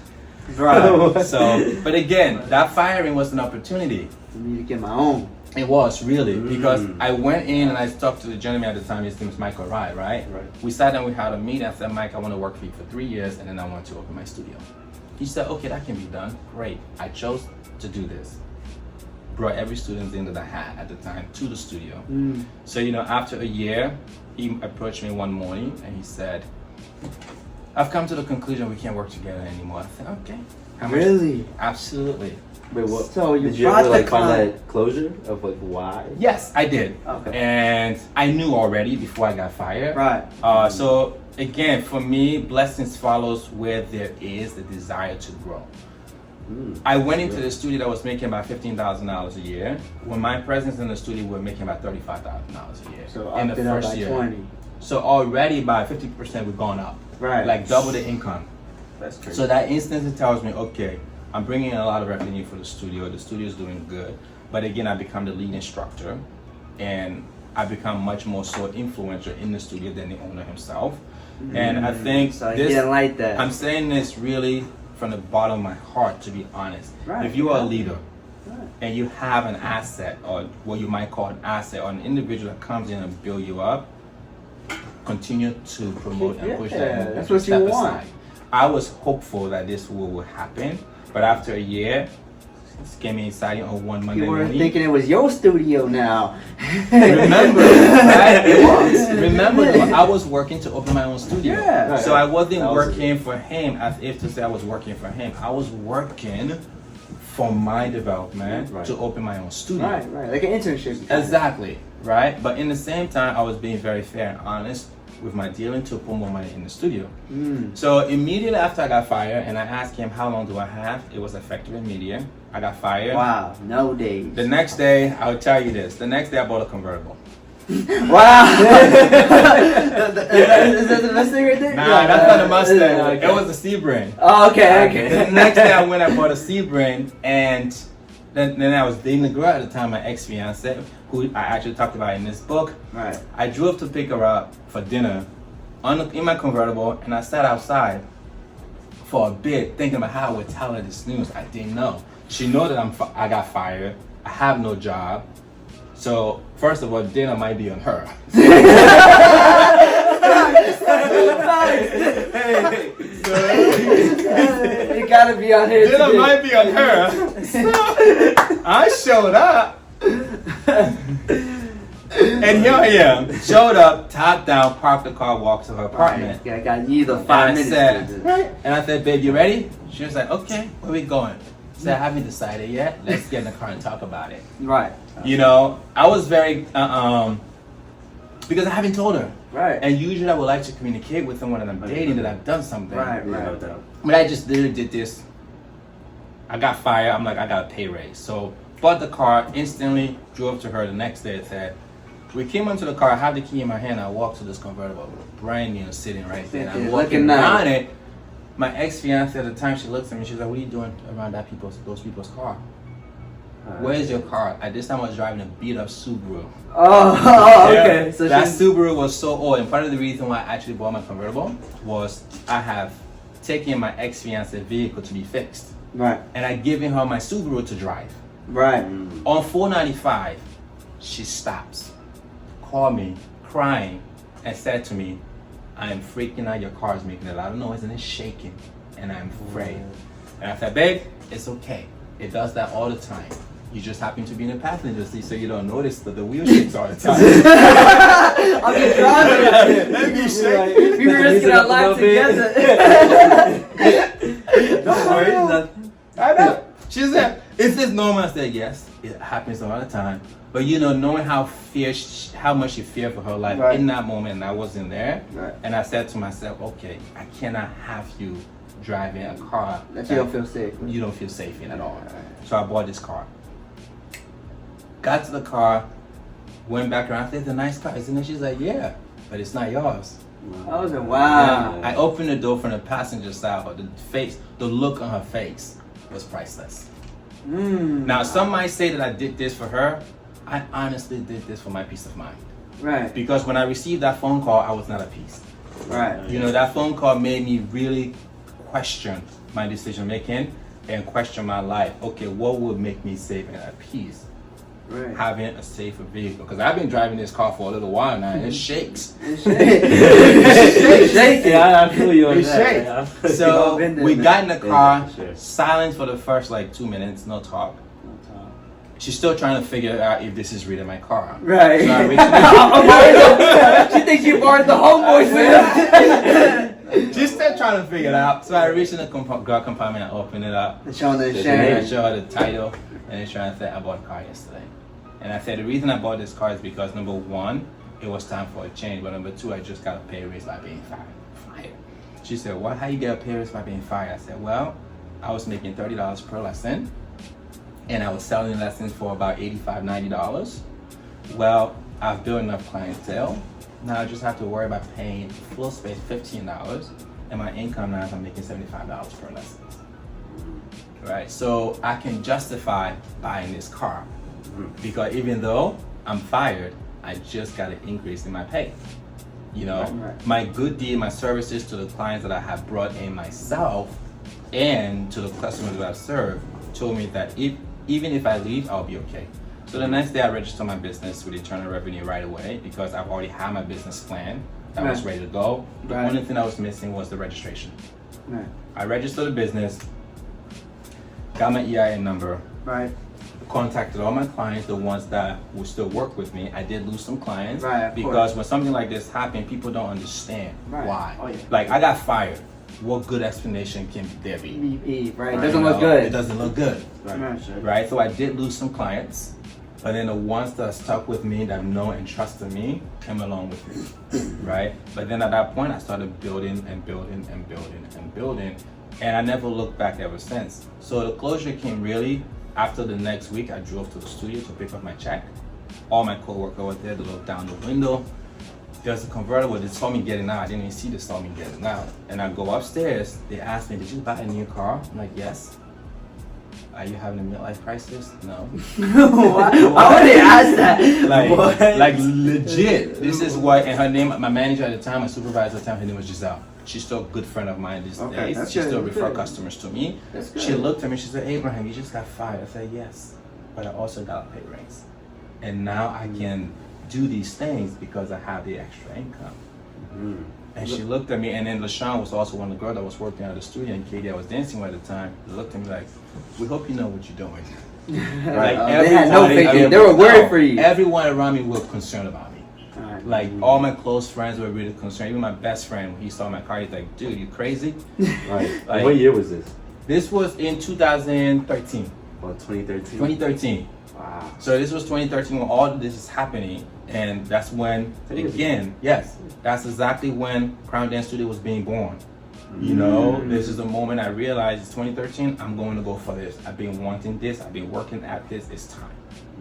Right. So, but again, that firing was an opportunity. For me to get my own. It was really because I went in and I talked to the gentleman at the time. His name was Michael Rye, right? We sat down, we had a meeting. I said, Mike, I want to work for you for 3 years, and then I want to open my studio. He said, okay, that can be done. Great. I chose to do this. Brought every student in that I had at the time to the studio. So, you know, after a year, he approached me one morning and he said, I've come to the conclusion we can't work together anymore. I said, okay. How much? Really? Absolutely. Wait, what? So you did you brought ever the like find client. that closure of like why? Yes, I did. Okay. And I knew already before I got fired. Right. So again, for me, blessings follows where there is the desire to grow. I went into the studio that was making about $15,000 a year. When my presence in the studio, we were making about $35,000 a year. So in up the it up first by year. 20. So already by 50% we've gone up. Right. Like double the income. That's crazy. So that instantly tells me, okay, I'm bringing in a lot of revenue for the studio. The studio is doing good. But again, I become the lead instructor, and I become much more so influential in the studio than the owner himself. And I think So he this, didn't like that. I'm saying this really from the bottom of my heart, to be honest. Right. If you are a leader Right. and you have an asset, or what you might call an asset, or an individual that comes in and build you up, continue to promote and push that. And that's what you step want. aside. I was hopeful that this would happen, but after a year, it's gave me exciting on one Monday You were morning. thinking it was your studio now. Remember, right? It was. Remember, though, I was working to open my own studio. Yeah. So I wasn't That was working for him as if to say I was working for him. I was working for my development to open my own studio. Right, like an internship. Exactly, right? But in the same time, I was being very fair and honest with my dealing to put more money in the studio. So immediately after I got fired, and I asked him, how long do I have? It was effective immediate. I got fired. Wow, no days. The next day, I'll tell you this. The next day, I bought a convertible. Wow. Is that the Mustang right there? Nah, that's not a Mustang. Okay. It was a Sebring. Oh, okay. The next day, I went and bought a Sebring, and then I was dating a girl at the time, my ex-fiance, who I actually talked about in this book. Right. I drove to pick her up for dinner in my convertible, and I sat outside for a bit thinking about how I would tell her this news. I didn't know. She know that I got fired. I have no job. So first of all, dinner might be on her. It gotta be on here. Dinner today. might be on her. So I showed up. And here I am, showed up, top down, parked the car, walked to her apartment. Right. I got you the And 5 I minutes. said, to do. and I said, babe, you ready? She was like, okay, where we going? I said, I haven't decided yet. Let's get in the car and talk about it. Right. You know, I was very, because I haven't told her. Right. And usually I would like to communicate with someone that I'm dating, that I've done something. Right. No doubt. But I just literally did this. I got fired. I'm like, I got a pay raise. So bought the car, instantly drove to her the next day and said, we came into the car, I had the key in my hand, I walked to this convertible, brand new, sitting right there. And I'm Looking walking nice. around it. My ex-fiance at the time, she looks at me, she's like, what are you doing around those people's car? Where's your car? At this time I was driving a beat up Subaru. Oh, okay. Yeah, So that she's- Subaru was so old, and part of the reason why I actually bought my convertible was I have taken my ex-fiance vehicle to be fixed. Right. And I given her my Subaru to drive. Right. On 495, she stops, called me, crying, and said to me, I am freaking out, your car is making a lot of noise and it's shaking, and I'm afraid. And I said, babe, it's okay. It does that all the time. You just happen to be in the passenger seat, so you don't notice that the wheel shakes all the time. I'll be driving. Let me shake. Right. We were risking our lives together. Don't worry, nothing. I know. She said, is this normal? I said, yes, it happens all the time. But you know, knowing how much she feared for her life Right. in that moment, and I wasn't there. Right. And I said to myself, okay, I cannot have you driving a car That you don't feel safe. you don't feel safe in at all. So I bought this car. Got to the car, went back around. I said, it's a nice car, isn't it? She's like, yeah, but it's not yours. I was like, wow. I opened the door from the passenger side, but the look on her face was priceless. Now, some might say that I did this for her. I honestly did this for my peace of mind. Right. Because when I received that phone call, I was not at peace. Right. You know, that phone call made me really question my decision making and question my life. Okay, what would make me safe and at peace? Right. Having a safer vehicle, because I've been driving this car for a little while now, and it shakes. It's shaking. Yeah, I feel you on It that. shakes. So we got in the car, sure. silence for the first like 2 minutes, no talk. She's still trying to figure out if this is really my car. Right. So I She thinks you borrowed the homeboy with She's still trying to figure it out. So I reached in the glove compartment and opened it up. And showing the And I insurance. showed her the title, and then trying to say I bought a car yesterday. And I said the reason I bought this car is because number one, it was time for a change, but number two, I just got a pay raise by being fired. She said, "What? How you get a pay raise by being fired?" I said, "Well, I was making $30 per lesson, and I was selling lessons for about $85, $90. Well, I've built enough clientele. Now I just have to worry about paying full space $15, and my income now is I'm making $75 per lesson. Right? So I can justify buying this car because even though I'm fired, I just got an increase in my pay. You know, Right. my good deed, my services to the clients that I have brought in myself and to the customers that I've served told me that even if I leave, I'll be okay." So the next day I registered my business with Internal Revenue right away because I've already had my business plan that was ready to go. The Right. only thing I was missing was the registration. Right. I registered the business, got my EIN number, Right. contacted all my clients, the ones that will still work with me. I did lose some clients Right, of because course. when something like this happens, people don't understand Right. why. Oh, yeah. Like I got fired. What good explanation can there be? Right. It Right, doesn't you look know, good. It doesn't look good. Right. Right? So I did lose some clients, but then the ones that stuck with me, that know and trusted me, came along with me. Right? But then at that point, I started building and building and building and building, and I never looked back ever since. So the closure came really after the next week. I drove to the studio to pick up my check. All my coworkers were there to look down the window. There's a convertible. They saw me getting out. I didn't even see they saw me getting out. And I go upstairs. They asked me, "Did you buy a new car?" I'm like, "Yes." "Are you having a midlife crisis?" "No." Why would they ask that? Like legit. This is what, and her name, my manager at the time, my supervisor at the time, her name was Giselle. She's still a good friend of mine these days. that's She good, still that's refer good. customers to me. That's good. She looked at me, she said, "Abraham, you just got fired." I said, "Yes, but I also got a pay raise. And now I can do these things because I have the extra income." And she looked at me, and then LaShawn was also one of the girls that was working at the studio, and Katie I was dancing with at the time, looked at me like, "We hope you know what you're doing." Like They had no everybody- faith in you. They were worried for you. Everyone around me was concerned about me. Alright. Like all my close friends were really concerned. Even my best friend, when he saw my car, he's like, "Dude, you crazy?" Right. Like- What year was this? This was in 2013. Well, 2013. 2013. Wow. So this was 2013 when all this is happening, and that's when, again, yes, that's exactly when Crown Dance Studio was being born. You know, this is the moment I realized it's 2013, I'm going to go for this. I've been wanting this, I've been working at this, it's time.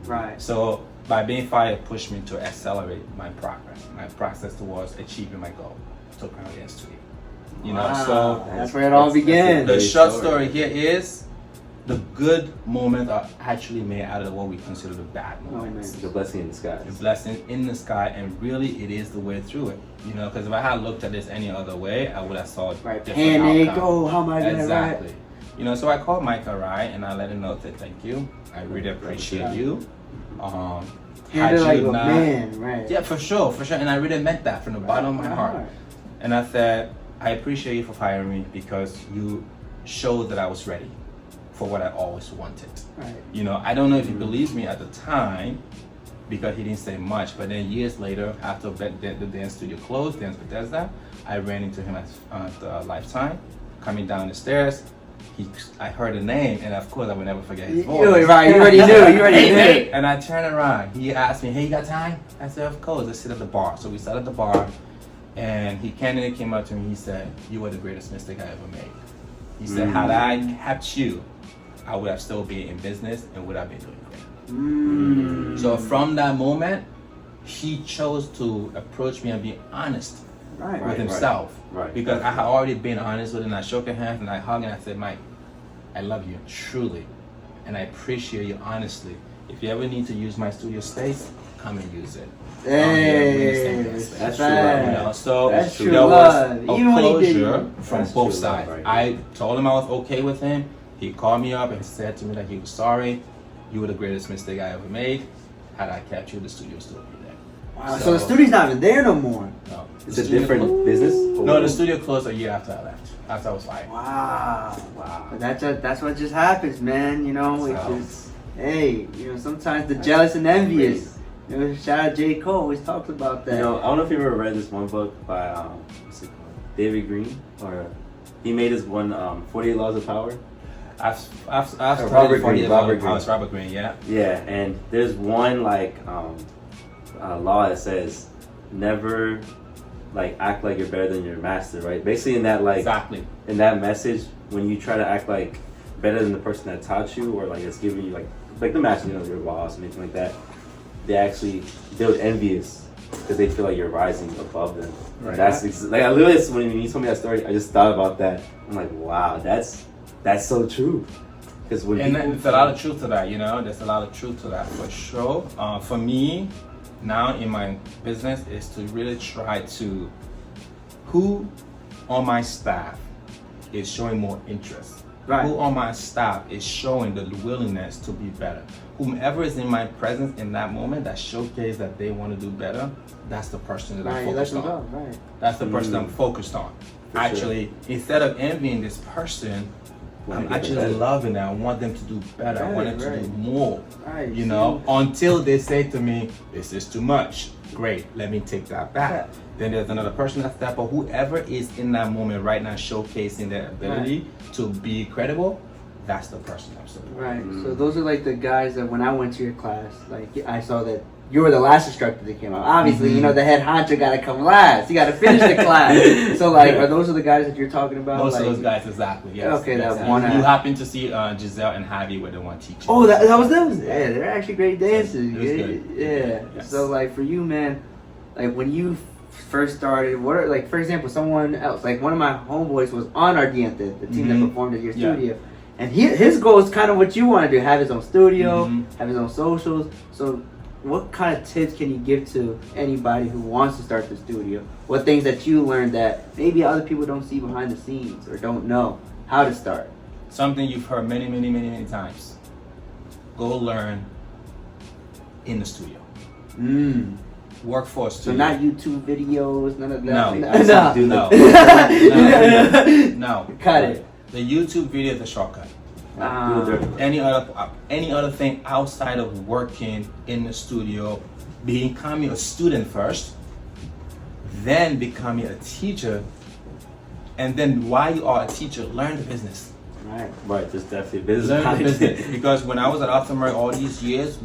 Right. So by being fired, it pushed me to accelerate my progress, my process towards achieving my goal to Crown Dance Studio. You know, Wow. so That's where it all began. the Great short story. story here is the good moments are actually made out of what we consider the bad moments. The blessing in disguise. The blessing in the sky, and really it is the way through it. You know, because if I had looked at this any other way, I would have saw a Right. different Panic. outcome. Oh, how am I gonna Exactly. write? You know, so I called Micah, right, and I let him know that thank you. I really appreciate you. Had Handle like you a not- man, right? Yeah, for sure. And I really meant that from the bottom of my heart. And I said, I appreciate you for firing me because you showed that I was ready for what I always wanted. Right. You know, I don't know if he believes me at the time because he didn't say much, but then years later, after the dance studio closed, Dance Bethesda, I ran into him at Lifetime, coming down the stairs. I heard a name, and of course I would never forget his voice. Right, you already knew. You already Hey, knew. hey. And I turned around. He asked me, "Hey, you got time?" I said, "Of course." Let's sit at the bar. So we sat at the bar, and he candidly came up to me. He said, "You were the greatest mistake I ever made." He said, "Had I kept you, I would have still been in business and would have been doing great." So from that moment, he chose to approach me and be honest Right. with himself. Right. Because I had already been honest with him. I shook his hand and I hugged him and I said, "Mike, I love you truly, and I appreciate you honestly. If you ever need to use my studio space, come and use it. Hey, that's true love. You know, so that's true there love. was a Even when he did closure from That's both true love sides. right I told him I was okay with him. He called me up and said to me that he was sorry. You were the greatest mistake I ever made. Had I kept you, the studio would still be there. Wow, so the studio's not even there no more. No, It's a different business? No, the studio closed a year after I left. After I was fired. Wow. Wow. But that's what just happens, man. You know, it So- just, hey, you know, sometimes the jealous and envious. You know, shout out J. Cole, always talks about that. You know, I don't know if you ever read this one book by what's it called? David Green, or he made his one 48 Laws of Power. I've Robert Robert Greene, Green. Robert Greene. It's Robert Green, yeah. Yeah, and there's one like law that says never like act like you're better than your master, right? Basically, in that like Exactly. in that message, when you try to act like better than the person that taught you, or like it's giving you like the master, you know, your boss or anything like that, they actually build envious because they feel like you're rising above them. Right. That's like I literally, when you told me that story, I just thought about that. I'm like, wow, that's so true. Because when And people, there's a lot of truth to that, you know. There's a lot of truth to that for sure. For me, now in my business, is to really try to who on my staff is showing more interest. Right. Who on my staff is showing the willingness to be better. Whomever is in my presence in that moment that showcase that they want to do better, that's the person that I'm Right, let focused them on. go, right. That's the person I'm focused on. For Actually, instead of envying this person, Wanna I'm get actually better. loving it. I want them to do better. I want them to Right, do right. more. Right, You see? know, until they say to me, "This is too much." Great, let me take that back. Yeah. Then there's another person that step up. Whoever is in that moment right now, showcasing their ability to be credible, that's the person I'm supporting. Right. So those are like the guys that when I went to your class, like I saw that you were the last instructor that came out. Obviously, you know the head honcho got to come last. You got to finish the class. So like, are those the guys that you're talking about? Most like, of those guys, exactly. Yes. Okay, yes. that one. You happen to see Giselle and Javi were the one teaching. Oh, that was them. Yeah, they're actually great dancers. It was good. Yeah. Yes. So like for you, man, like when you first started, what are like for example, someone else, like one of my homeboys was on our Diente, the team that performed at your studio. And his goal is kind of what you want to do: have his own studio, have his own socials. So, what kind of tips can you give to anybody who wants to start the studio? What things that you learned that maybe other people don't see behind the scenes or don't know how to start? Something you've heard many, many, many, many times. Go learn in the studio. Work for a So studio. not YouTube videos, none of that. No. No. No. Cut it. The YouTube video is a shortcut. Ah. Any other thing outside of working in the studio, becoming a student first, then becoming a teacher, and then while you are a teacher, learn the business. Right, just definitely business. Learn the business. Because when I was at Optimer all these years,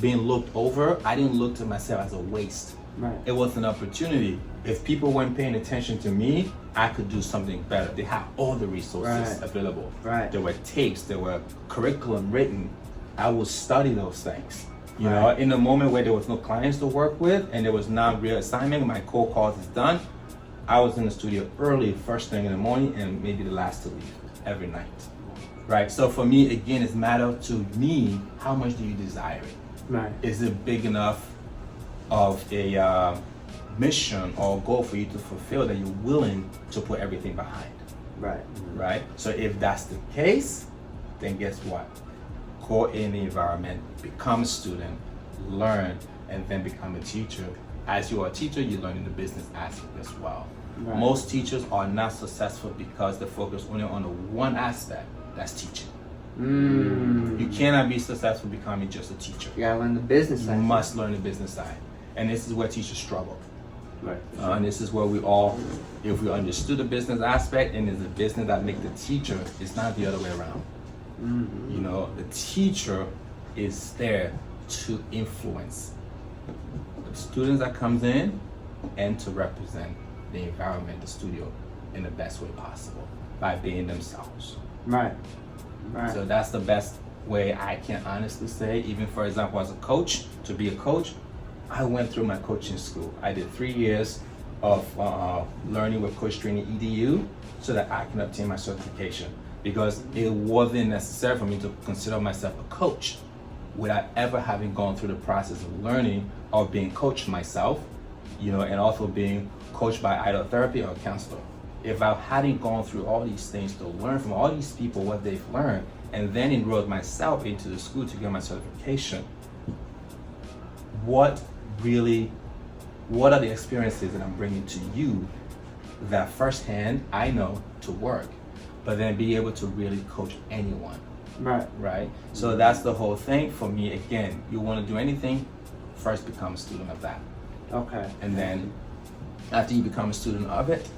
being looked over, I didn't look to myself as a waste. Right. It was an opportunity. If people weren't paying attention to me, I could do something better. They have all the resources available. Right. There were tapes, there were curriculum written. I would study those things. You know, in the moment where there was no clients to work with and there was not real assignment, my cold calls is done. I was in the studio early, first thing in the morning, and maybe the last to leave every night. Right. So for me, again, it's matter to me, how much do you desire it? Right. Is it big enough of a mission or goal for you to fulfill that you're willing to put everything behind? Right. Right? So if that's the case, then guess what? Go in the environment, become a student, learn, and then become a teacher. As you are a teacher, you're learning the business aspect as well. Right. Most teachers are not successful because they focus only on the one aspect, that's teaching. You cannot be successful becoming just a teacher. You gotta learn the business You side. must learn the business side. And this is where teachers struggle. Right. And this is where we all, if we understood the business aspect and it's the business that makes the teacher, it's not the other way around. You know, the teacher is there to influence the students that comes in and to represent the environment, the studio, in the best way possible by being themselves. Right. Right. So that's the best way I can honestly say. Even for example, as a coach, to be a coach, I went through my coaching school. I did 3 years of learning with Coach Training EDU so that I can obtain my certification, because it wasn't necessary for me to consider myself a coach. without ever having gone through the process of learning or being coached myself, you know, and also being coached by either therapy or a counselor. If I hadn't gone through all these things to learn from all these people what they've learned, and then enrolled myself into the school to get my certification, what are the experiences that I'm bringing to you that firsthand I know to work, but then be able to really coach anyone. Right? So that's the whole thing for me. Again, you want to do anything, first become a student of that. Okay. And then after you become a student of it,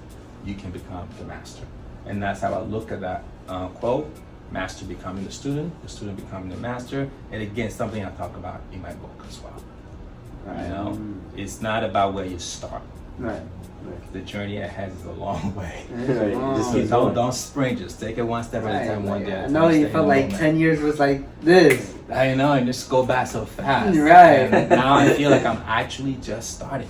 you can become the master. And that's how I look at that quote, master becoming the student becoming the master. And again, something I talk about in my book as well. Right. You know, it's not about where you start. Right. The journey ahead is a long way. Just keep So going. don't sprint, just take it one step at a time, one day at a time. I know you Stay felt in the like moment. 10 years was like this. I know, and just go back so fast. Right. And now I feel like I'm actually just starting.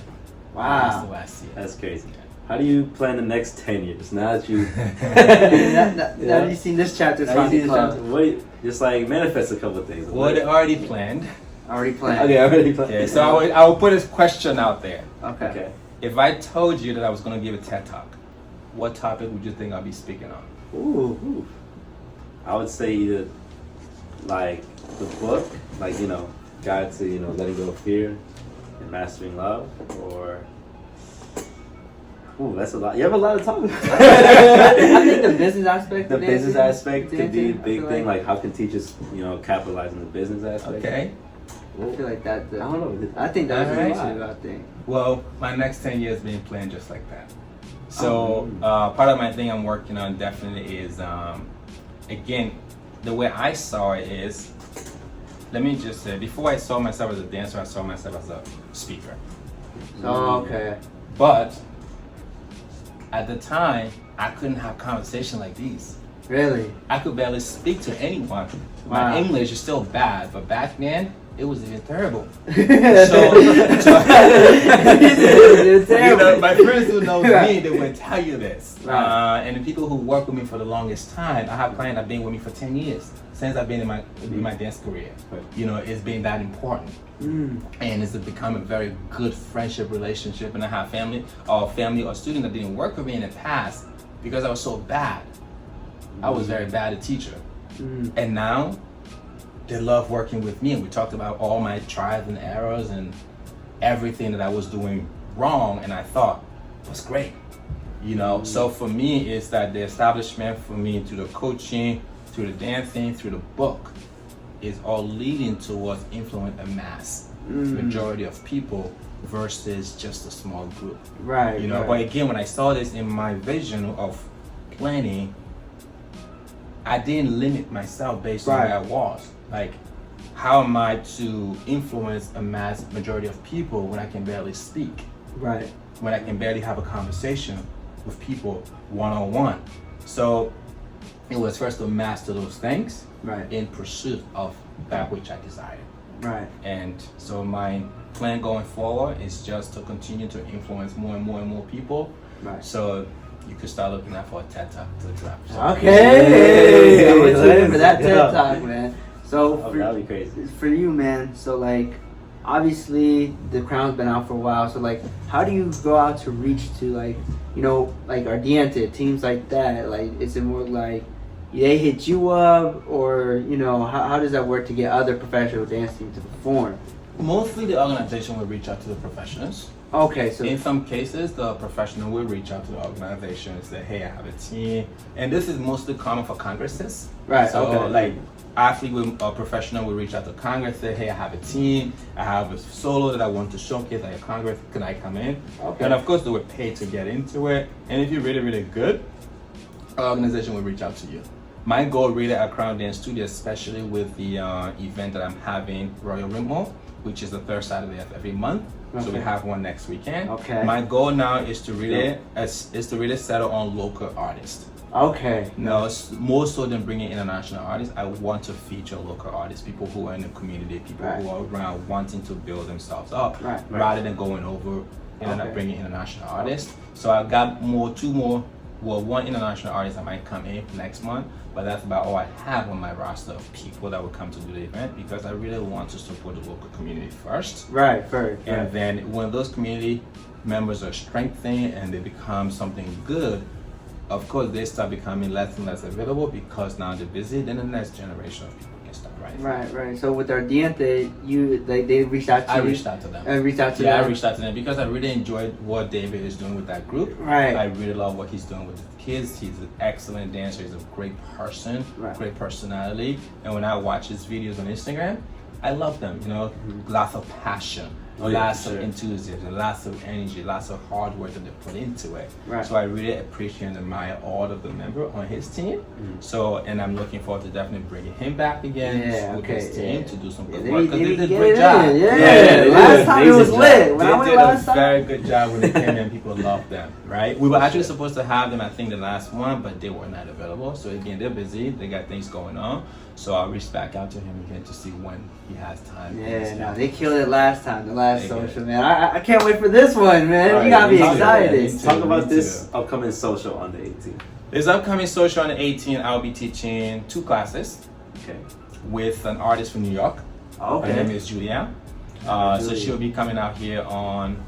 That's Wow. the way I see it. That's crazy. How do you plan the next 10 years? Now that you Now you've seen this chapter, it's now you finally see the closed. chapter, what, just like manifest a couple of things. Well, they already planned. Already planned. Okay, already planned. Okay, so I will put this question out there. Okay. If I told you that I was going to give a TED Talk, what topic would you think I'll be speaking on? Ooh. I would say either like the book, like, you know, Guide to, you know, letting go of fear and mastering love, or ooh, that's a lot. You have a lot of topics. I think the business aspect. The of business dancing, aspect could be a dancing, I big feel thing. Like, how can teachers, you know, capitalize on the business aspect? Okay. I feel like that. I don't know. I think that's Alright. a lot thing. Well, my next 10 years being planned just like that. So part of my thing I'm working on definitely is, again, the way I saw it is, let me just say, before I saw myself as a dancer, I saw myself as a speaker. Oh, okay. But at the time, I couldn't have conversation like these. Really? I could barely speak to anyone. Wow. My English is still bad, but back then, it was even terrible. so, You know, my friends who know me, they would tell you this. Right. And the people who work with me for the longest time, I have clients that have been with me for 10 years since I've been in my dance career. Right. You know, it's been that important. And it's become a very good friendship relationship. And I have family or students that didn't work with me in the past because I was so bad. I was very bad at teacher. And now they love working with me, and we talked about all my trials and errors and everything that I was doing wrong and I thought was great. You know, so for me, it's that the establishment for me through the coaching, through the dancing, through the book, is all leading towards influence a mass majority of people versus just a small group. Right. You know, but again, when I saw this in my vision of planning, I didn't limit myself based on where I was. Like, how am I to influence a mass majority of people when I can barely speak? Right. When I can barely have a conversation with people one-on-one. So it was first to master those things in pursuit of that which I desired. Right. And so my plan going forward is just to continue to influence more and more and more people. Right. So you could start looking out for a TED Talk to drop. So Okay. I'm excited for that TED Talk, man. So that'd be crazy. For you, man. So like, obviously the crown's been out for a while. So like, how do you go out to reach to like, you know, like Ardiente, teams like that? Like, is it more like they hit you up, or you know, how does that work to get other professional dance teams to perform? Mostly the organization will reach out to the professionals. Okay, so in some cases, the professional will reach out to the organization and say, "Hey, I have a team," and this is mostly common for congresses. Right. So, okay. like, athlete with a professional will reach out to Congress, say, "Hey, I have a team. I have a solo that I want to showcase at your Congress. Can I come in?" Okay. And of course, they would pay to get into it. And if you're really, really good, an organization will reach out to you. My goal really at Crown Dance Studio, especially with the event that I'm having, Royal Rumble, which is the third Saturday of every month. So we have one next weekend. Okay. My goal now is to really settle on local artists. Okay. No, it's more so than bringing international artists. I want to feature local artists, people who are in the community, people who are around wanting to build themselves up, rather than going over and bringing international artists. So I got two more well, one international artist that might come in next month, but that's about all I have on my roster of people that will come to do the event, because I really want to support the local community first. Right, first. And then when those community members are strengthened and they become something good, of course they start becoming less and less available because now they're busy. Then the next generation of people can start rising. Right. So with our Diente, they reached out to you. I reached out to them. I reached out to them. I reached out to them because I really enjoyed what David is doing with that group. Right. I really love what he's doing with the kids. He's an excellent dancer. He's a great person, great personality. And when I watch his videos on Instagram, I love them. You know, lots of passion. Lots of enthusiasm, lots of energy, lots of hard work that they put into it. Right. So I really appreciate and admire all of the members on his team. So, and I'm looking forward to definitely bringing him back again with his team to do some good work, because they did a great job. Last time it was lit. When I went last time, very good job when they came in. People loved them, right? We were actually supposed to have them, I think, the last one, but they were not available. So again, they're busy. They got things going on. So I'll reach back out to him again to see when he has time. They killed it last time, the last social, man. I can't wait for this one, man. You gotta be excited. Talk about this upcoming social on the 18th. This upcoming social on the 18th, I'll be teaching 2 classes. Okay. With an artist from New York. Her name is Julia. So she'll be coming out here on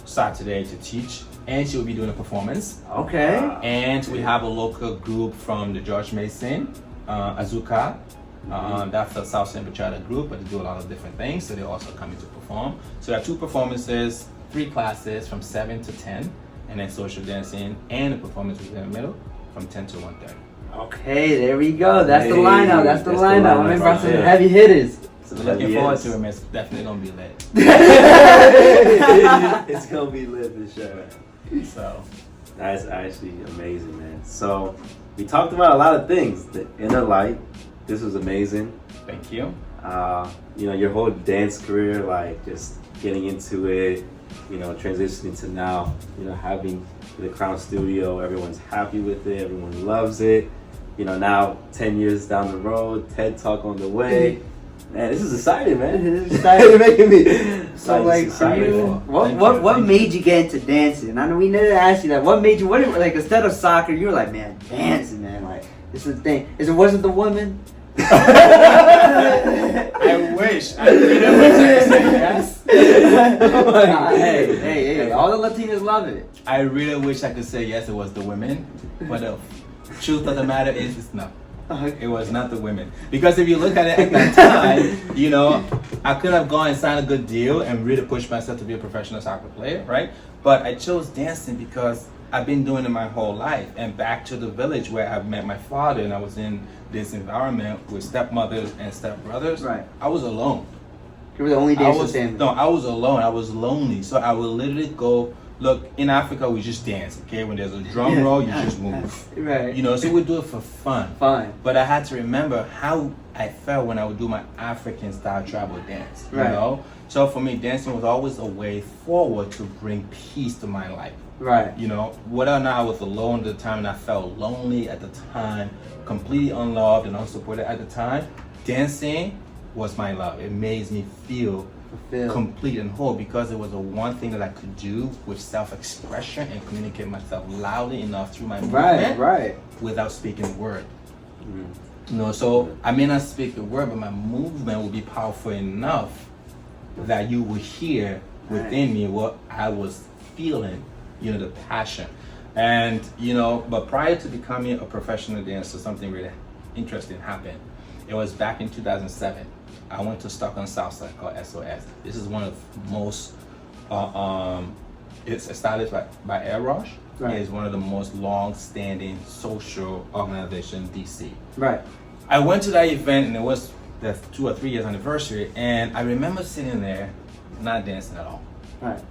Saturday to teach, and she'll be doing a performance. Okay. And we have a local group from the George Mason, Azuka. That's the South Central Bachata group, but they do a lot of different things, so they're also coming to perform. So we have 2 performances, 3 classes from 7 to 10, and then social dancing and a performance in the middle from 10 to 1:30. Okay, there we go. That's the lineup. That's the lineup. I'm in for some heavy hitters. So looking forward to it, man. It's definitely gonna be lit. It's gonna be lit for sure. So that's actually amazing, man. So we talked about a lot of things. The inner light. This was amazing. Thank you. You know, your whole dance career, like just getting into it, you know, transitioning to now, you know, having the Crown Studio, everyone's happy with it, everyone loves it. You know, now 10 years down the road, TED Talk on the way. Man, this is exciting, man. It's exciting. You're making me so like for you, what made you get into dancing? I know we never asked you that. What made you? What like instead of soccer, you were like, man, dancing, man. Like this is the thing. Is it wasn't the woman? I wish. I really wish I could say yes. Hey, all the Latinas love it. I really wish I could say yes, it was the women, but the truth of the matter is it's not. It was not the women. Because if you look at it at that time, you know, I could have gone and signed a good deal and really pushed myself to be a professional soccer player, right? But I chose dancing because I've been doing it my whole life. And back to the village where I met my father, and I was in this environment with stepmothers and stepbrothers. Right. I was alone. You were the only dancer family. No, I was alone. I was lonely. So I would literally go. Look, in Africa, we just dance, okay? When there's a drum roll, you just move. Right. You know, so we do it for fun. But I had to remember how I felt when I would do my African style tribal dance, you know? So for me, dancing was always a way forward to bring peace to my life. Right. You know, whether or not I was alone at the time and I felt lonely at the time, completely unloved and unsupported at the time, dancing was my love. It made me feel complete and whole because it was the one thing that I could do with self-expression and communicate myself loudly enough through my movement without speaking a word. You know, so I may not speak a word, but my movement will be powerful enough that you will hear within me what I was feeling, you know, the passion. And, you know, but prior to becoming a professional dancer, something really interesting happened. It was back in 2007. I went to Stockholm Southside called SOS. This is one of the most, it's established by Air Rush. It is one of the most long-standing social organization in DC. Right. I went to that event and it was the 2 or 3 years anniversary, and I remember sitting there, not dancing at all. Right.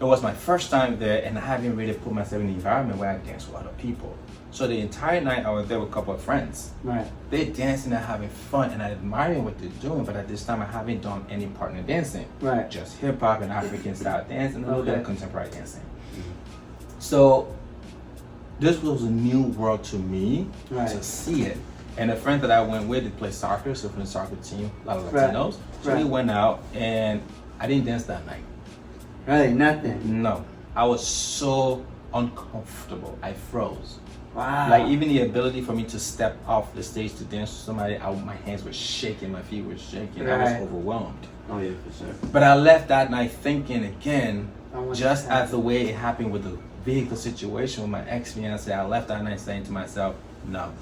It was my first time there, and I haven't really put myself in the environment where I dance with other people. So the entire night I was there with a couple of friends. Right. They're dancing and having fun, and I'm admiring what they're doing, but at this time I haven't done any partner dancing. Right. Just hip hop and African style dance and a little bit of contemporary dancing. So this was a new world to me to see it. And the friend that I went with, they play soccer, so from the soccer team, a lot of Latinos. So we went out, and I didn't dance that night. Really, nothing? No. I was so uncomfortable. I froze. Wow. Like even the ability for me to step off the stage to dance with somebody, my hands were shaking, my feet were shaking. I was overwhelmed. Oh yeah, for sure. But I left that night thinking again, want just this as the way it happened with the vehicle situation with my ex-fiance, I left that night saying to myself, no,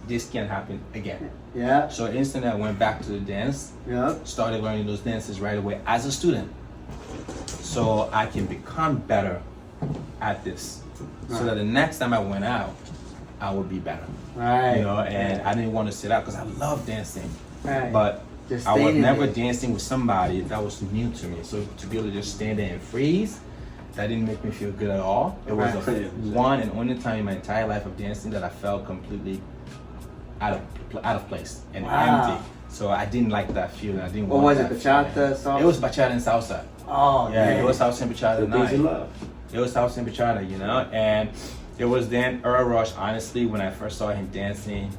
this can't happen again. Yeah. So instantly I went back to the dance, started learning those dances right away as a student, so I can become better at this. So that the next time I went out, I would be better. Right. You know, and I didn't want to sit out because I love dancing. Right. But Just I was staying never there. dancing with somebody that was new to me. So to be able to just stand there and freeze, that didn't make me feel good at all. It was the one and only time in my entire life of dancing that I felt completely out of place and empty. So I didn't like that feeling. I didn't What want was it? that Bachata, feeling. salsa? It was bachata and salsa. Oh, Yeah, man. it was salsa and bachata The things you night. love. It was salsa and bachata, you know? And it was then Earl Rush, honestly, when I first saw him dancing,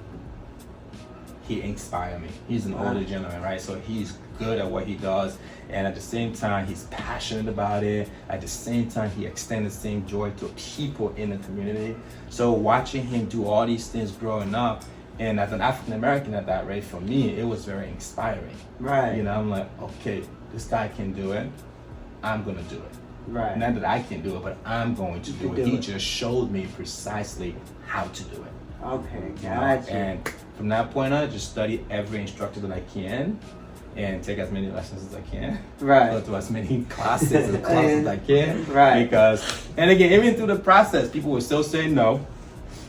he inspired me. He's an older gentleman, right? So he's good at what he does. And at the same time, he's passionate about it. At the same time, he extends the same joy to people in the community. So watching him do all these things growing up, and as an African American at that rate, for me, it was very inspiring. Right. You know, I'm like, okay, this guy can do it. I'm gonna do it. Right. Not that I can do it, but I'm going to do it. do He it. just showed me precisely how to do it. Okay, You know? gotcha. And from that point on, I just study every instructor that I can and take as many lessons as I can. Right. Go to as many classes and classes as I can. Right. Because, and again, even through the process, people will still say no.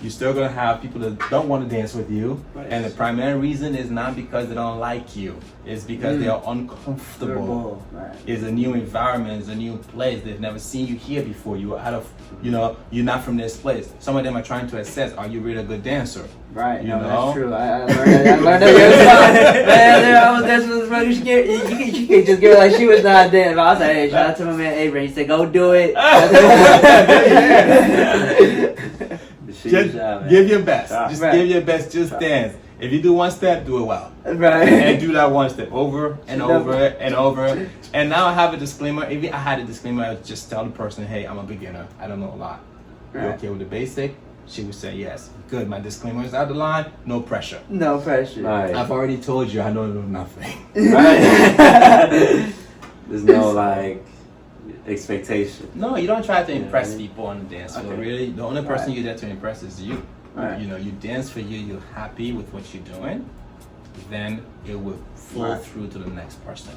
You're still gonna have people that don't want to dance with you, and the primary reason is not because they don't like you. It's because they are uncomfortable. Right. It's a new environment, it's a new place. They've never seen you here before. You are out of, you know, you're not from this place. Some of them are trying to assess, are you really a good dancer? Right, You no, know? that's true. I learned that the other time. Man, I was dancing with this brother. You can just give her like she was not dancing. I was like, hey, shout out to my man Abraham. He said, go do it. Just give your best. Just give your best. Just dance. If you do one step, do it well. Right. And do that one step over and over and over. And now I have a disclaimer. If I had a disclaimer, I would just tell the person, hey, I'm a beginner. I don't know a lot. You okay with the basic? She would say yes. Good. My disclaimer is out the line. No pressure. No pressure. Right. I've already told you I don't know nothing. Right. There's no like expectation. No, you don't try to impress people on the dance floor. Okay. Really, the only person you're there to impress is you. Right. You know, you dance for you. You're happy with what you're doing. Then it will flow through to the next person.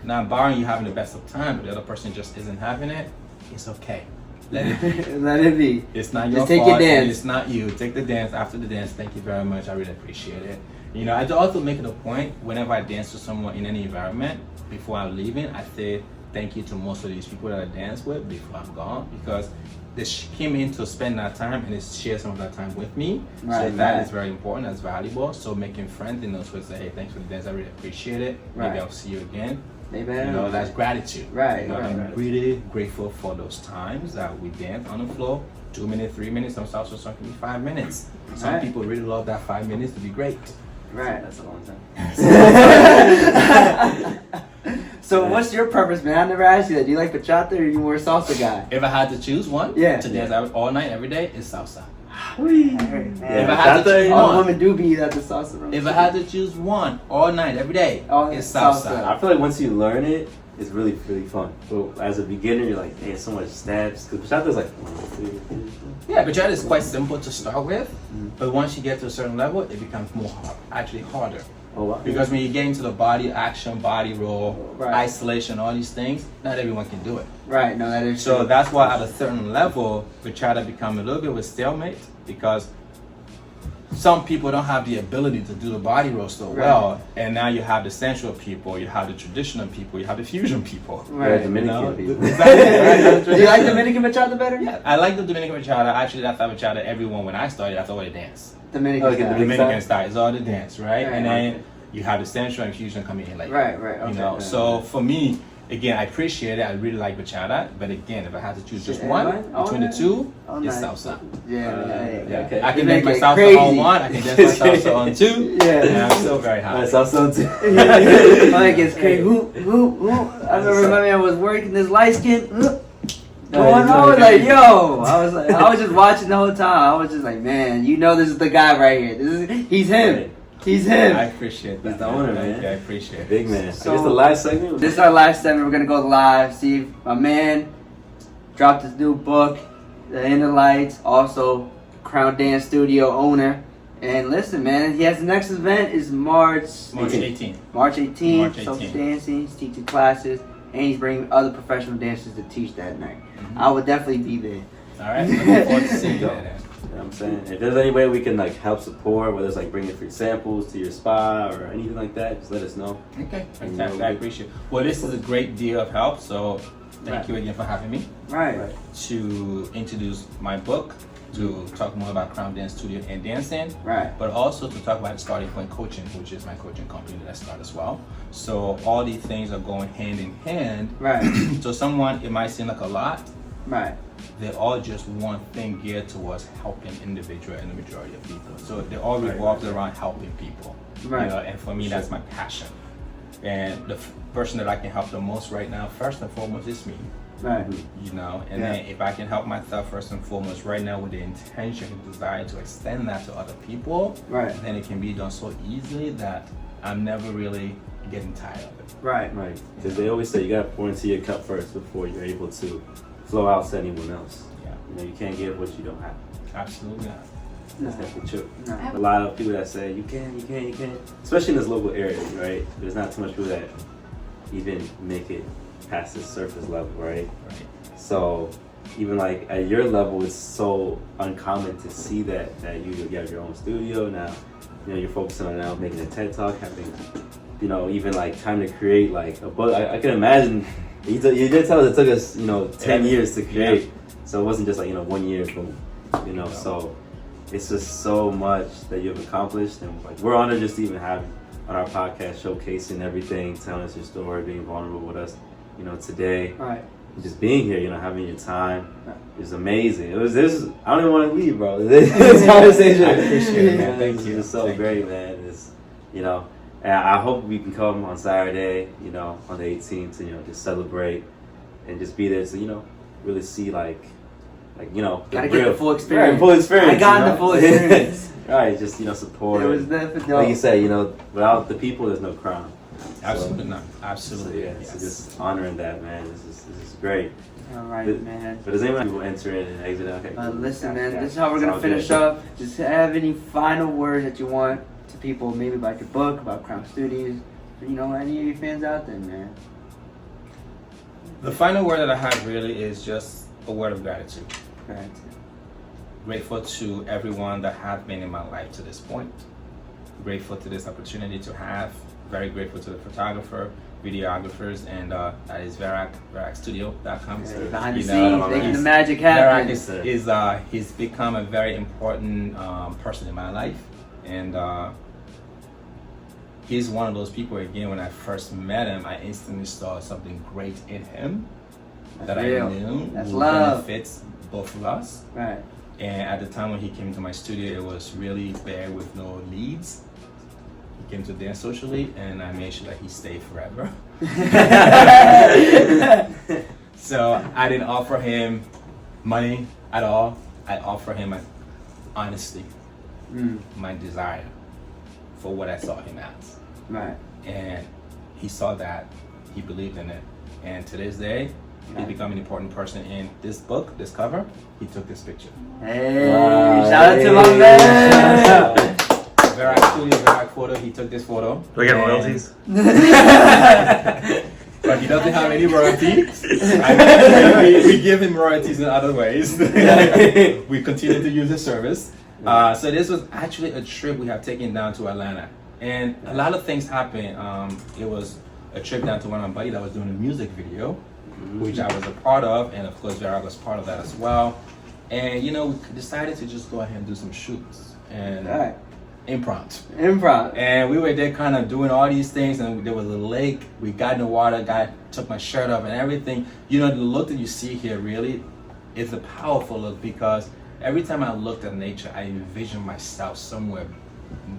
Now, barring you having the best of time, but the other person just isn't having it, it's okay. Let it be. Let it be. It's not Just your take fault. your dance. And it's not you. Take the dance. After the dance, thank you very much. I really appreciate it. You know, I do also make it a point whenever I dance with someone in any environment, before I'm leaving, I say thank you to most of these people that I dance with before I'm gone, because they came in to spend that time and they share some of that time with me. So that is very important. That's valuable. So making friends in those ways, say, hey, thanks for the dance. I really appreciate it. Maybe I'll see you again. Maybe You know, that's gratitude. Right. You know, I'm really grateful for those times that we dance on the floor. 2 minutes, 3 minutes, some salsa song can be 5 minutes. Some people really love that 5 minutes to be great. Right. That's a long time. So what's your purpose, man? I never asked you that. Do you like bachata or are you more salsa guy? If I had to choose one to dance all night, every day, it's salsa. If I had to choose all one, women do be at the salsa room. if I had to choose one all night, every day, it's salsa. I feel like once you learn it, it's really, really fun. But as a beginner, you're like, man, so much steps. Because bachata's like, 1, 2, 3. Yeah, bachata is quite simple to start with, but once you get to a certain level, it becomes harder. Oh, wow. Because when you get into the body action, body roll, isolation, all these things, not everyone can do it. Right, no, that is So true. that's why at a certain level, bachata become a little bit of a stalemate, because some people don't have the ability to do the body roll so well, and now you have the sensual people, you have the traditional people, you have the fusion people. Right, Dominican people. Exactly. Do you like Dominican bachata better? Yeah, I like the Dominican bachata. Actually, that's how bachata everyone, when I started, that's all they dance. Dominican style. Dominican style is all the dance, right? Right. And then you have the sensual and fusion coming in later. Right, okay. You know, so for me, again, I appreciate it. I really like bachata, but again, if I had to choose just one between the two, it's salsa. Yeah. Okay. I can You dance my make it salsa crazy. on one, I can dance my salsa on two, and I'm still very happy. That's also too. Like it's crazy. I remember my man was working this light skin. going on. Like, yo, I was just watching the whole time. I was just like, man, you know, this is the guy right here. He's him. Right. He's him. I appreciate that. He's the owner, man. Yeah, I appreciate it. Big man. So, I guess the last segment. This is our last segment. We're gonna go live. See if my man dropped his new book, The Inner Lights. Also, Crown Dance Studio owner. And listen, man, he has the next event is March 18th. March 18th. March Social 18th. dancing. He's teaching classes, and he's bringing other professional dancers to teach that night. Mm-hmm. I would definitely be there. All right. Looking forward to seeing you Go. there. You know what I'm saying? If there's any way we can like help support, whether it's like bringing free samples to your spa or anything like that, just let us know. Okay, fantastic. I appreciate it. Well, this is a great deal of help, so thank you again for having me Right. to introduce my book, to talk more about Crown Dance Studio and dancing, Right. but also to talk about Starting Point Coaching, which is my coaching company that I started as well. So all these things are going hand in hand. Right. So someone, it might seem like a lot, Right. they're all just one thing geared towards helping individual and the majority of people. So they all revolves around helping people. Right. You know, and for me, that's my passion. And the person that I can help the most right now, first and foremost, is me. Right. You know, and then if I can help myself first and foremost right now with the intention and desire to extend that to other people, Right. then it can be done so easily that I'm never really getting tired of it. Right. Right. Because they always say you gotta pour into your cup first before you're able to flow out to anyone else. Yeah, You know, you can't give what you don't have. absolutely not. That's definitely true. No. A lot of people that say you can, especially in this local area, right? There's not too much people that even make it past the surface level, right? Right. So even like at your level, it's so uncommon to see that you have your own studio now. You know, you're focusing on now making a TED Talk, having, you know, even like time to create like a book. I can imagine. You did tell us it took us, 10 years to create. Yeah. So it wasn't just like 1 year, boom. So it's just so much that you've accomplished, and like we're honored just to even have you on our podcast, showcasing everything, telling us your story, being vulnerable with us, today. Right. Just being here, having your time is amazing. I don't even want to leave, bro. This conversation. I appreciate it, man. Thank you. It's so great, man. It's, and I hope we can come on Saturday, on the 18th, to, just celebrate and just be there to, really see like, Gotta get the full experience. Right, full experience. I got the full experience. Right, just, support. It was definitely like you said, without the people, there's no crown. Absolutely not. Absolutely. So, yeah, Yes. so just honoring that, man. This is great. All right, man. But does anyone who enter in and exit? Okay. Listen, man, this is how we're gonna finish up. Just have any final words that you want to people, maybe about your book, about Crown Studios, any of your fans out there, man. The final word that I have really is just a word of gratitude. Gratitude. Grateful to everyone that have been in my life to this point. Grateful to this opportunity to have. Very grateful to the photographer, videographers, and that is VerakStudio.com. Yeah, behind the scenes, making the magic happen. Verak he's become a very important person in my life, and he's one of those people. Again, when I first met him, I instantly saw something great in him that real. I knew That's would love. benefit both of us. Right. And at the time when he came to my studio, it was really bare with no leads. He came to dance socially, and I made sure that he stayed forever. So I didn't offer him money at all. I offered him my honesty, my desire for what I saw him as. Right. And he saw that, he believed in it. And to this day, he's become an important person in this book, this cover. He took this picture. Hey, shout out to my man. Verak Studio, Verak Photo, he took this photo. Do I get royalties? But he doesn't have any royalties. We give him royalties in other ways. We continue to use his service. So this was actually a trip we have taken down to Atlanta. And a lot of things happened. It was a trip down to one of my buddies that was doing a music video, which I was a part of, and of course Verak was part of that as well. And we decided to just go ahead and do some shoots and improv. And we were there kind of doing all these things, and there was a lake. We got in the water, guy took my shirt off and everything. The look that you see here really is a powerful look, because every time I looked at nature, I envisioned myself somewhere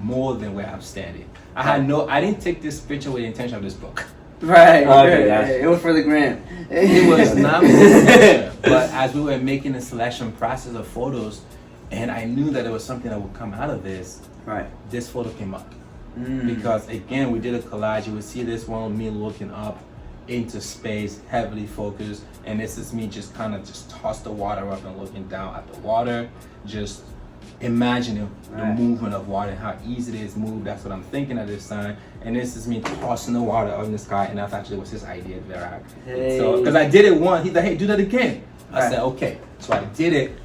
more than where I'm standing. I didn't take this picture with the intention of this book. Right. Okay, Right. It was for the gram. It was not for the picture, but as we were making the selection process of photos, and I knew that there was something that would come out of this. Right. This photo came up because again we did a collage. You would see this one of me looking up into space, heavily focused, and this is me just kind of just toss the water up and looking down at the water, just imagining the movement of water and how easy it is to move. That's what I'm thinking at this time. And this is me tossing the water up in the sky, and that actually was his idea, Verak. So because I did it once, he's like, hey, do that again. I said, okay. So I did it.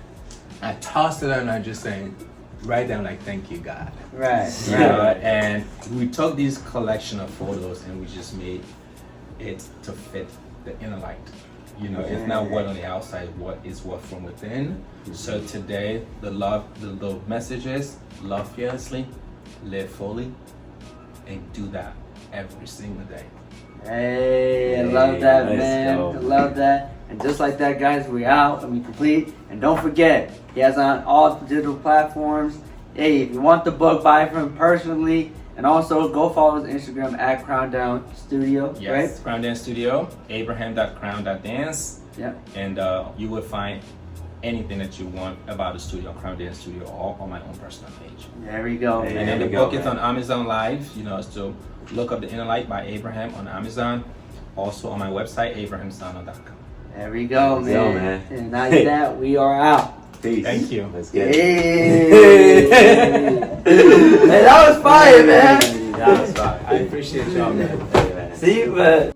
I tossed it up and I just saying, write down like, thank you, God. Right. And we took these collection of photos and we just made it to fit the inner light. You know, it's not what on the outside, what is what from within. So today, the message is love fearlessly, live fully, and do that every single day. Hey, I love that, man. I love that. And just like that, guys, we out and we complete. And don't forget, he has on all digital platforms. Hey, if you want the book, buy it from him personally. And also, go follow his Instagram at Crown Down Studio. Yes, right? Crown Dance Studio, abraham.crown.dance. Yep. And you will find anything that you want about the studio, Crown Dance Studio, all on my own personal page. There we go. And then the book is on Amazon Live. You know, so look up The Inner Light by Abraham on Amazon. Also on my website, abrahamsano.com. There we go, man. Go, man. And now that we are out. Peace. Thank you. Let's get it. Hey, that was fire, man. That was fire. I appreciate y'all, man. Hey, man. See, but.